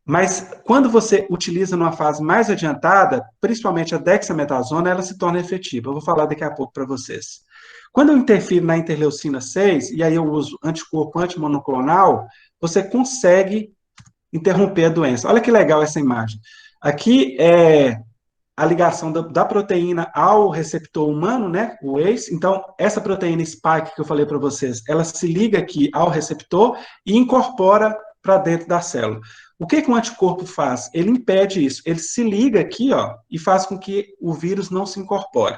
B: Mas quando você utiliza numa fase mais adiantada, principalmente a dexametasona, ela se torna efetiva. Eu vou falar daqui a pouco para vocês. Quando eu interfiro na interleucina 6, e aí eu uso anticorpo antimonoclonal, você consegue interromper a doença. Olha que legal essa imagem. Aqui é a ligação da proteína ao receptor humano, né, o ACE. Então, essa proteína spike que eu falei para vocês, ela se liga aqui ao receptor e incorpora para dentro da célula. O que um anticorpo faz? Ele impede isso. Ele se liga aqui, ó, e faz com que o vírus não se incorpore.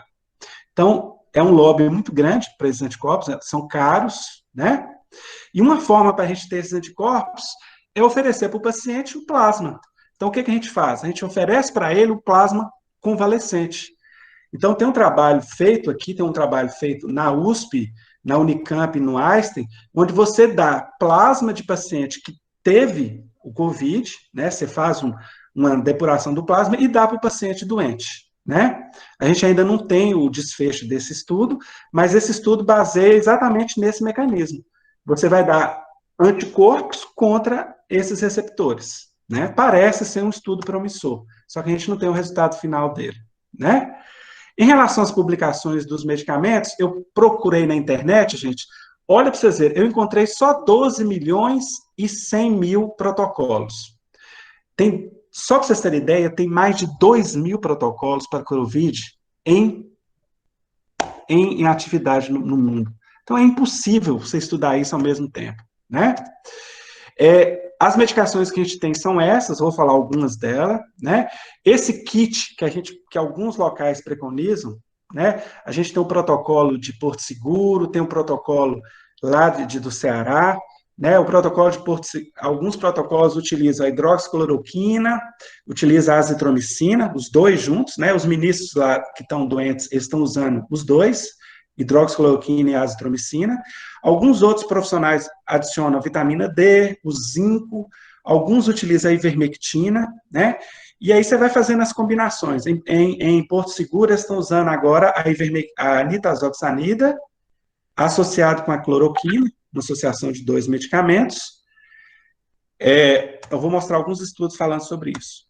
B: Então, é um lobby muito grande para esses anticorpos, né? São caros, né? E uma forma para a gente ter esses anticorpos é oferecer para o paciente o plasma. Então, o que a gente faz? A gente oferece para ele o plasma convalescente. Então, tem um trabalho feito aqui, tem um trabalho feito na USP, na Unicamp, no Einstein, onde você dá plasma de paciente que teve o COVID, né? Você faz uma depuração do plasma e dá para o paciente doente, né? A gente ainda não tem o desfecho desse estudo, mas esse estudo baseia exatamente nesse mecanismo. Você vai dar anticorpos contra esses receptores, né? Parece ser um estudo promissor, só que a gente não tem o resultado final dele, né? Em relação às publicações dos medicamentos, eu procurei na internet, gente, olha para vocês verem, eu encontrei só 12 milhões e 100 mil protocolos. Só para vocês terem ideia, tem mais de 2 mil protocolos para Covid em atividade no mundo. Então, é impossível você estudar isso ao mesmo tempo, né? As medicações que a gente tem são essas, vou falar algumas delas, né? Esse kit que alguns locais preconizam, né? A gente tem um protocolo de Porto Seguro, tem um protocolo lá do Ceará, né? O protocolo de Porto Seguro, alguns protocolos utilizam a hidroxicloroquina, utilizam a azitromicina, os dois juntos, né? Os ministros lá que estão doentes, eles estão usando os dois, hidroxicloroquina e azitromicina. Alguns outros profissionais adicionam a vitamina D, o zinco, alguns utilizam a ivermectina, né? E aí você vai fazendo as combinações. Em Porto Seguro, eles estão usando agora a nitazoxanida, associado com a cloroquina, uma associação de 2 medicamentos. Eu vou mostrar alguns estudos falando sobre isso.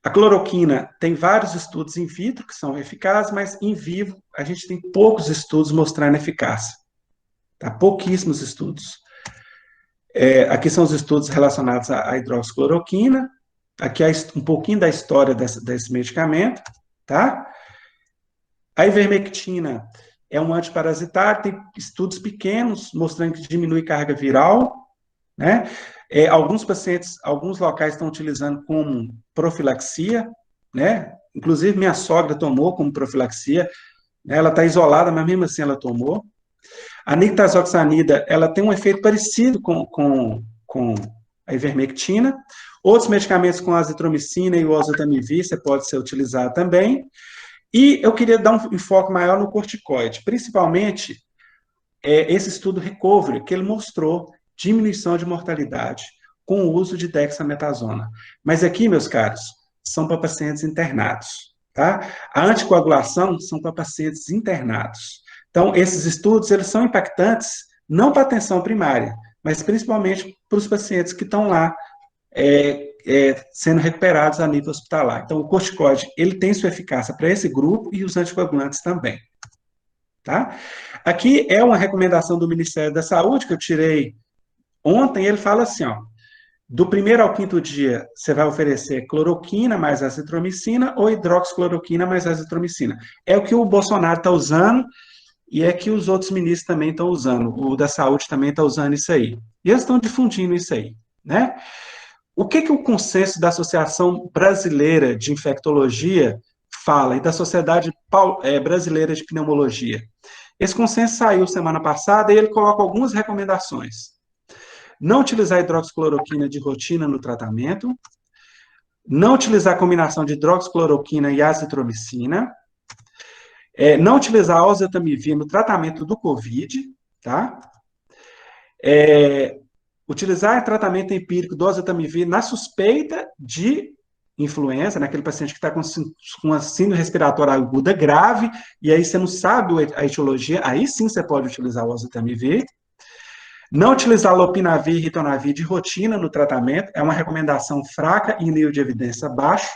B: A cloroquina tem vários estudos in vitro que são eficazes, mas in vivo a gente tem poucos estudos mostrando eficácia. Tá? Pouquíssimos estudos. Aqui são os estudos relacionados à hidroxicloroquina. Aqui é um pouquinho da história desse medicamento. Tá? A ivermectina é um antiparasitário, tem estudos pequenos mostrando que diminui carga viral, né? Alguns pacientes, alguns locais estão utilizando como profilaxia, né? Inclusive minha sogra tomou como profilaxia, né? Ela está isolada, mas mesmo assim ela tomou. A nitazoxanida, ela tem um efeito parecido com a ivermectina. Outros medicamentos com azitromicina e o oseltamivir, você pode ser utilizado também. E eu queria dar um enfoque maior no corticoide, principalmente esse estudo Recovery, que ele mostrou diminuição de mortalidade com o uso de dexametasona. Mas aqui, meus caros, são para pacientes internados, tá? A anticoagulação são para pacientes internados. Então, esses estudos, eles são impactantes não para a atenção primária, mas principalmente para os pacientes que estão lá sendo recuperados a nível hospitalar. Então, o corticoide, ele tem sua eficácia para esse grupo e os anticoagulantes também. Tá? Aqui é uma recomendação do Ministério da Saúde, que eu tirei ontem, ele fala assim, ó, do 1º ao 5º dia, você vai oferecer cloroquina mais azitromicina ou hidroxicloroquina mais azitromicina. É o que o Bolsonaro está usando e é que os outros ministros também estão usando. O da saúde também está usando isso aí. E eles estão difundindo isso aí, né? O que o consenso da Associação Brasileira de Infectologia fala e da Sociedade Brasileira de Pneumologia? Esse consenso saiu semana passada e ele coloca algumas recomendações. Não utilizar hidroxicloroquina de rotina no tratamento, não utilizar a combinação de hidroxicloroquina e azitromicina, não utilizar oseltamivir no tratamento do COVID, tá? Utilizar tratamento empírico do oseltamivir na suspeita de influenza, naquele paciente que está com uma síndrome respiratória aguda grave, e aí você não sabe a etiologia, aí sim você pode utilizar o oseltamivir. Não utilizar lopinavir e ritonavir de rotina no tratamento, é uma recomendação fraca e nível de evidência baixo.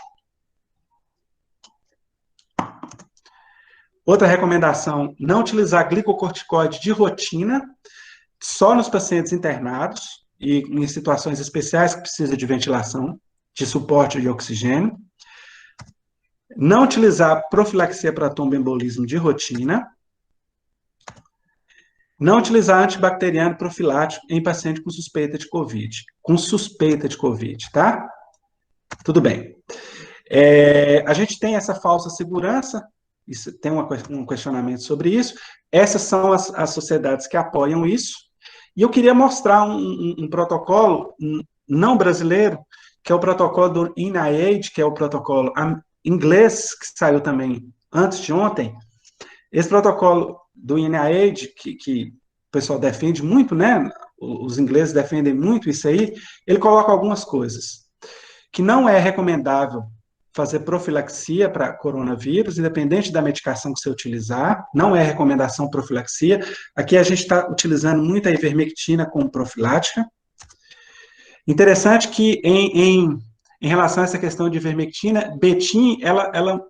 B: Outra recomendação, não utilizar glicocorticoide de rotina, só nos pacientes internados e em situações especiais que precisa de ventilação, de suporte de oxigênio. Não utilizar profilaxia para tromboembolismo de rotina. Não utilizar antibacteriano profilático em paciente com suspeita de COVID. Com suspeita de COVID, tá? Tudo bem. A gente tem essa falsa segurança, isso, tem um questionamento sobre isso. Essas são as sociedades que apoiam isso. E eu queria mostrar um protocolo não brasileiro, que é o protocolo do NIH, que é o protocolo inglês, que saiu também antes de ontem. Esse protocolo do NIH, que o pessoal defende muito, né? Os ingleses defendem muito isso aí, ele coloca algumas coisas. Que não é recomendável fazer profilaxia para coronavírus, independente da medicação que você utilizar, não é recomendação profilaxia. Aqui a gente está utilizando muito a ivermectina como profilática. Interessante que, em relação a essa questão de ivermectina, Betim, ela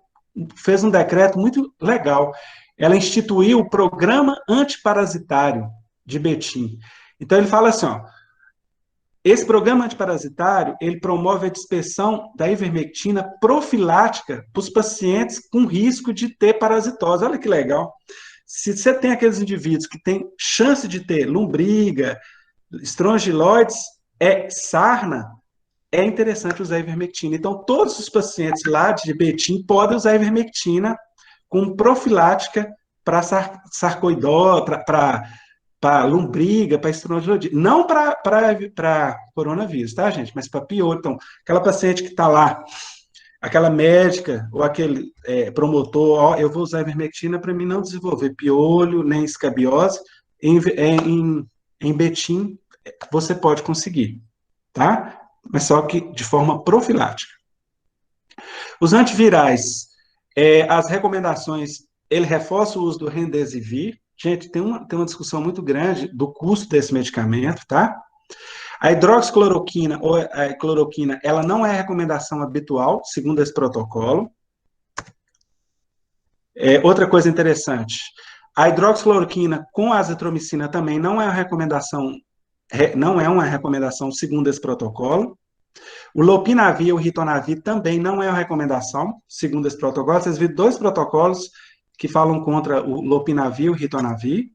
B: fez um decreto muito legal. Ela instituiu o programa antiparasitário de Betim. Então, ele fala assim, ó, esse programa antiparasitário, ele promove a dispersão da ivermectina profilática para os pacientes com risco de ter parasitose. Olha que legal. Se você tem aqueles indivíduos que têm chance de ter lombriga, estrongiloides, sarna, é interessante usar a ivermectina. Então, todos os pacientes lá de Betim podem usar a ivermectina como profilática para sarcoidose, para lombriga, para estrongiloide, não para coronavírus, tá, gente? Mas para piolho. Então, aquela paciente que está lá, aquela médica ou aquele promotor, ó, eu vou usar a ivermectina para mim não desenvolver piolho, nem escabiose, em Betim você pode conseguir, tá? Mas só que de forma profilática. Os antivirais, as recomendações, ele reforça o uso do Remdesivir, gente, tem uma discussão muito grande do custo desse medicamento, tá? A hidroxicloroquina ou a cloroquina, ela não é recomendação habitual, segundo esse protocolo. Outra coisa interessante, a hidroxicloroquina com a azitromicina também não é uma recomendação segundo esse protocolo. O lopinavir e o ritonavir também não é uma recomendação segundo esse protocolo. Vocês viram 2 protocolos que falam contra o lopinavir e o ritonavir.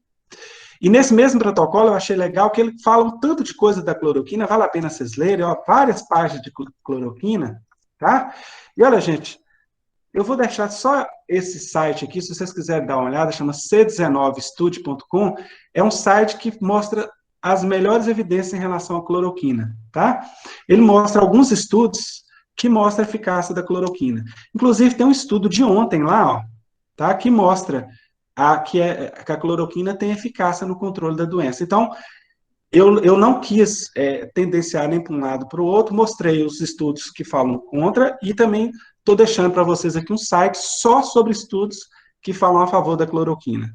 B: E nesse mesmo protocolo eu achei legal que ele fala um tanto de coisa da cloroquina, vale a pena vocês lerem, ó, várias páginas de cloroquina, tá? E olha, gente, eu vou deixar só esse site aqui, se vocês quiserem dar uma olhada, chama c19stude.com, é um site que mostra as melhores evidências em relação à cloroquina, tá? Ele mostra alguns estudos que mostram a eficácia da cloroquina. Inclusive, tem um estudo de ontem lá, ó, tá? Que mostra que a cloroquina tem eficácia no controle da doença. Então, eu não quis tendenciar nem para um lado para o outro, mostrei os estudos que falam contra e também estou deixando para vocês aqui um site só sobre estudos que falam a favor da cloroquina.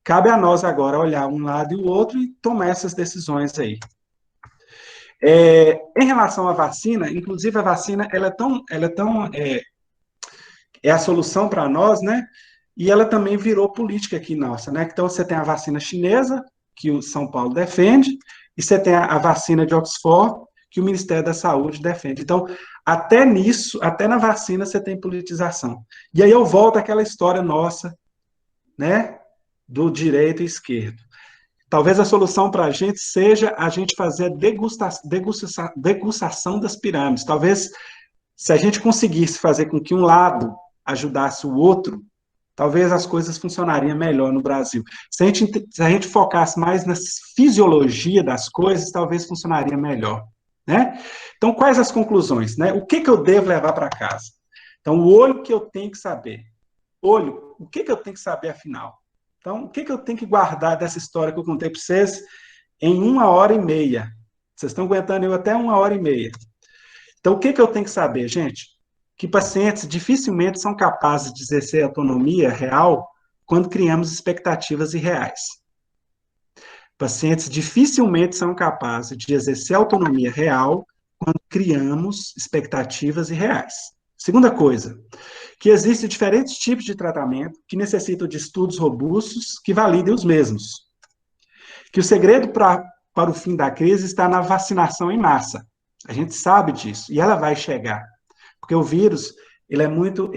B: Cabe a nós agora olhar um lado e o outro e tomar essas decisões aí. Em relação à vacina, inclusive a vacina, é a solução para nós, né? E ela também virou política aqui nossa, né? Então você tem a vacina chinesa, que o São Paulo defende, e você tem a vacina de Oxford, que o Ministério da Saúde defende. Então, até nisso, até na vacina, você tem politização. E aí eu volto àquela história nossa, né? Do direito e esquerdo. Talvez a solução para a gente seja a gente fazer a degustação das pirâmides. Talvez, se a gente conseguisse fazer com que um lado ajudasse o outro, talvez as coisas funcionariam melhor no Brasil. Se a gente focasse mais na fisiologia das coisas, talvez funcionaria melhor, né? Então, quais as conclusões, né? O que eu devo levar para casa? Então, o olho que eu tenho que saber. Olho, o que eu tenho que saber afinal? Então, o que eu tenho que guardar dessa história que eu contei para vocês em 1h30? Vocês estão aguentando eu até 1h30. Então, o que eu tenho que saber, gente? Que pacientes dificilmente são capazes de exercer autonomia real quando criamos expectativas irreais. Pacientes dificilmente são capazes de exercer autonomia real quando criamos expectativas irreais. Segunda coisa, que existem diferentes tipos de tratamento que necessitam de estudos robustos que validem os mesmos. Que o segredo para o fim da crise está na vacinação em massa. A gente sabe disso, e ela vai chegar. Porque o vírus, ele é muito,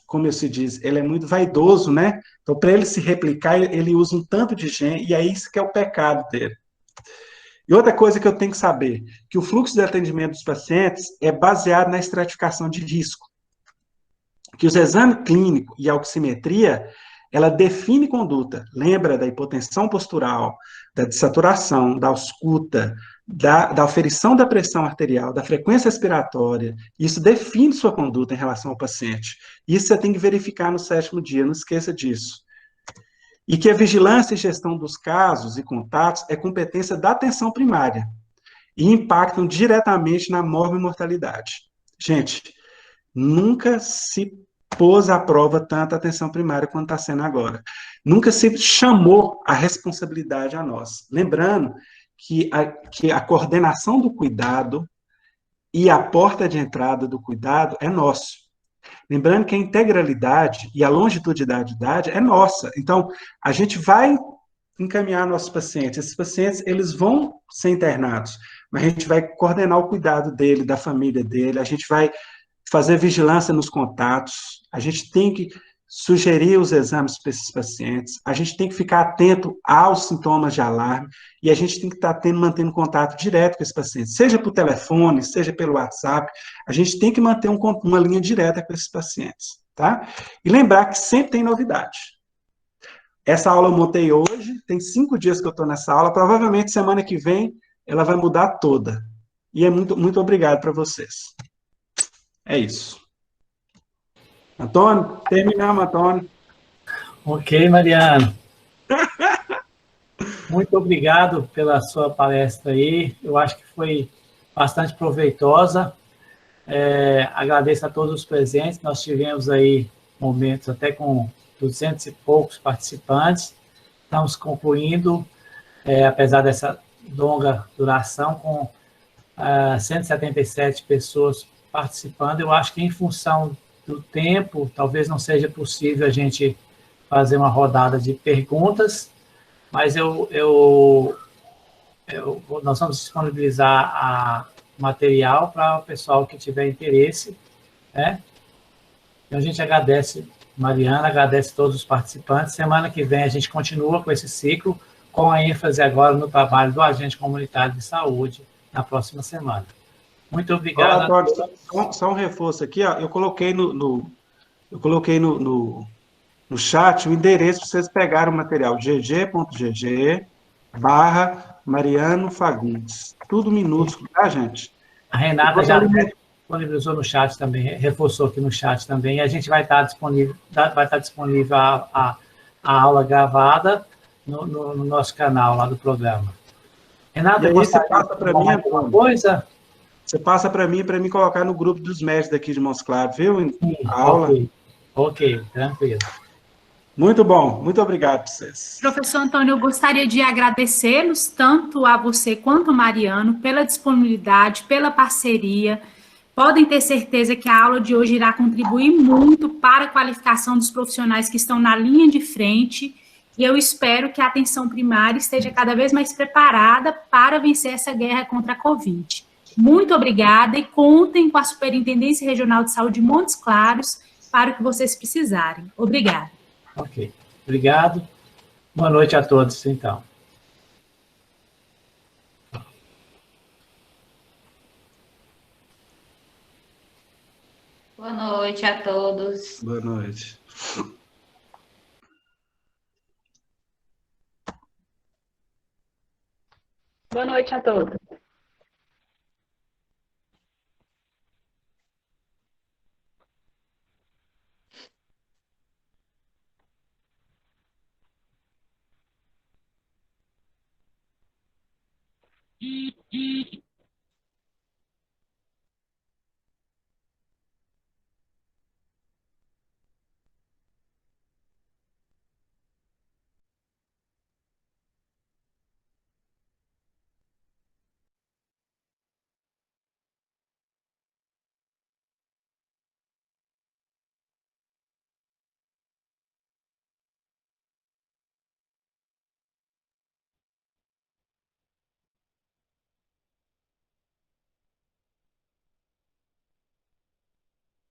B: como se diz, ele é muito vaidoso, né? Então, para ele se replicar, ele usa um tanto de gene, e é isso que é o pecado dele. E outra coisa que eu tenho que saber, que o fluxo de atendimento dos pacientes é baseado na estratificação de risco. Que os exames clínicos e a oximetria, ela define conduta. Lembra da hipotensão postural, da dessaturação, da ausculta, da aferição da pressão arterial, da frequência respiratória. Isso define sua conduta em relação ao paciente. Isso você tem que verificar no 7º dia, não esqueça disso. E que a vigilância e gestão dos casos e contatos é competência da atenção primária e impactam diretamente na morbimortalidade. Gente, nunca se pôs à prova tanta atenção primária quanto está sendo agora. Nunca se chamou a responsabilidade a nós. Lembrando que a coordenação do cuidado e a porta de entrada do cuidado é nosso. Lembrando que a integralidade e a longitudinalidade é nossa. Então, a gente vai encaminhar nossos pacientes. Esses pacientes, eles vão ser internados, mas a gente vai coordenar o cuidado dele, da família dele, a gente vai fazer vigilância nos contatos, a gente tem que sugerir os exames para esses pacientes, a gente tem que ficar atento aos sintomas de alarme e a gente tem que estar mantendo contato direto com esses pacientes, seja por telefone, seja pelo WhatsApp, a gente tem que manter uma linha direta com esses pacientes, tá? E lembrar que sempre tem novidade. Essa aula eu montei hoje, tem 5 dias que eu estou nessa aula, provavelmente semana que vem ela vai mudar toda. E é muito obrigado para vocês. É isso. Antônio, terminamos, Antônio.
A: Ok, Mariano. Muito obrigado pela sua palestra aí. Eu acho que foi bastante proveitosa. Agradeço a todos os presentes. Nós tivemos aí momentos até com 200 e poucos participantes. Estamos concluindo, apesar dessa longa duração, com 177 pessoas participando. Eu acho que, em função do tempo, talvez não seja possível a gente fazer uma rodada de perguntas, mas nós vamos disponibilizar material para o pessoal que tiver interesse, né? Então, a gente agradece, Mariana, agradece todos os participantes. Semana que vem a gente continua com esse ciclo, com a ênfase agora no trabalho do agente comunitário de saúde, na próxima semana. Muito obrigado.
B: Só um reforço aqui, ó, eu coloquei no chat o endereço para vocês pegarem o material, gg.gg/Mariano Fagundes. Tudo minúsculo, tá, gente?
A: A Renata já disponibilizou no chat também, reforçou aqui no chat também, e a gente vai estar disponível a aula gravada no nosso canal lá do programa. Renata,
B: E aí você passa para mim
A: alguma coisa?
B: Você passa para mim colocar no grupo dos médicos daqui de Montes Claros, viu?
A: Sim,
B: A aula.
A: Ok, tranquilo.
B: Muito bom, muito obrigado para vocês.
E: Professor Antônio, eu gostaria de agradecê-los, tanto a você quanto ao Mariano, pela disponibilidade, pela parceria. Podem ter certeza que a aula de hoje irá contribuir muito para a qualificação dos profissionais que estão na linha de frente, e eu espero que a atenção primária esteja cada vez mais preparada para vencer essa guerra contra a Covid. Muito obrigada e contem com a Superintendência Regional de Saúde de Montes Claros para o que vocês precisarem. Obrigada.
A: Ok, obrigado. Boa noite a todos, então.
C: Boa noite a todos.
B: Boa noite.
F: Boa noite a todos.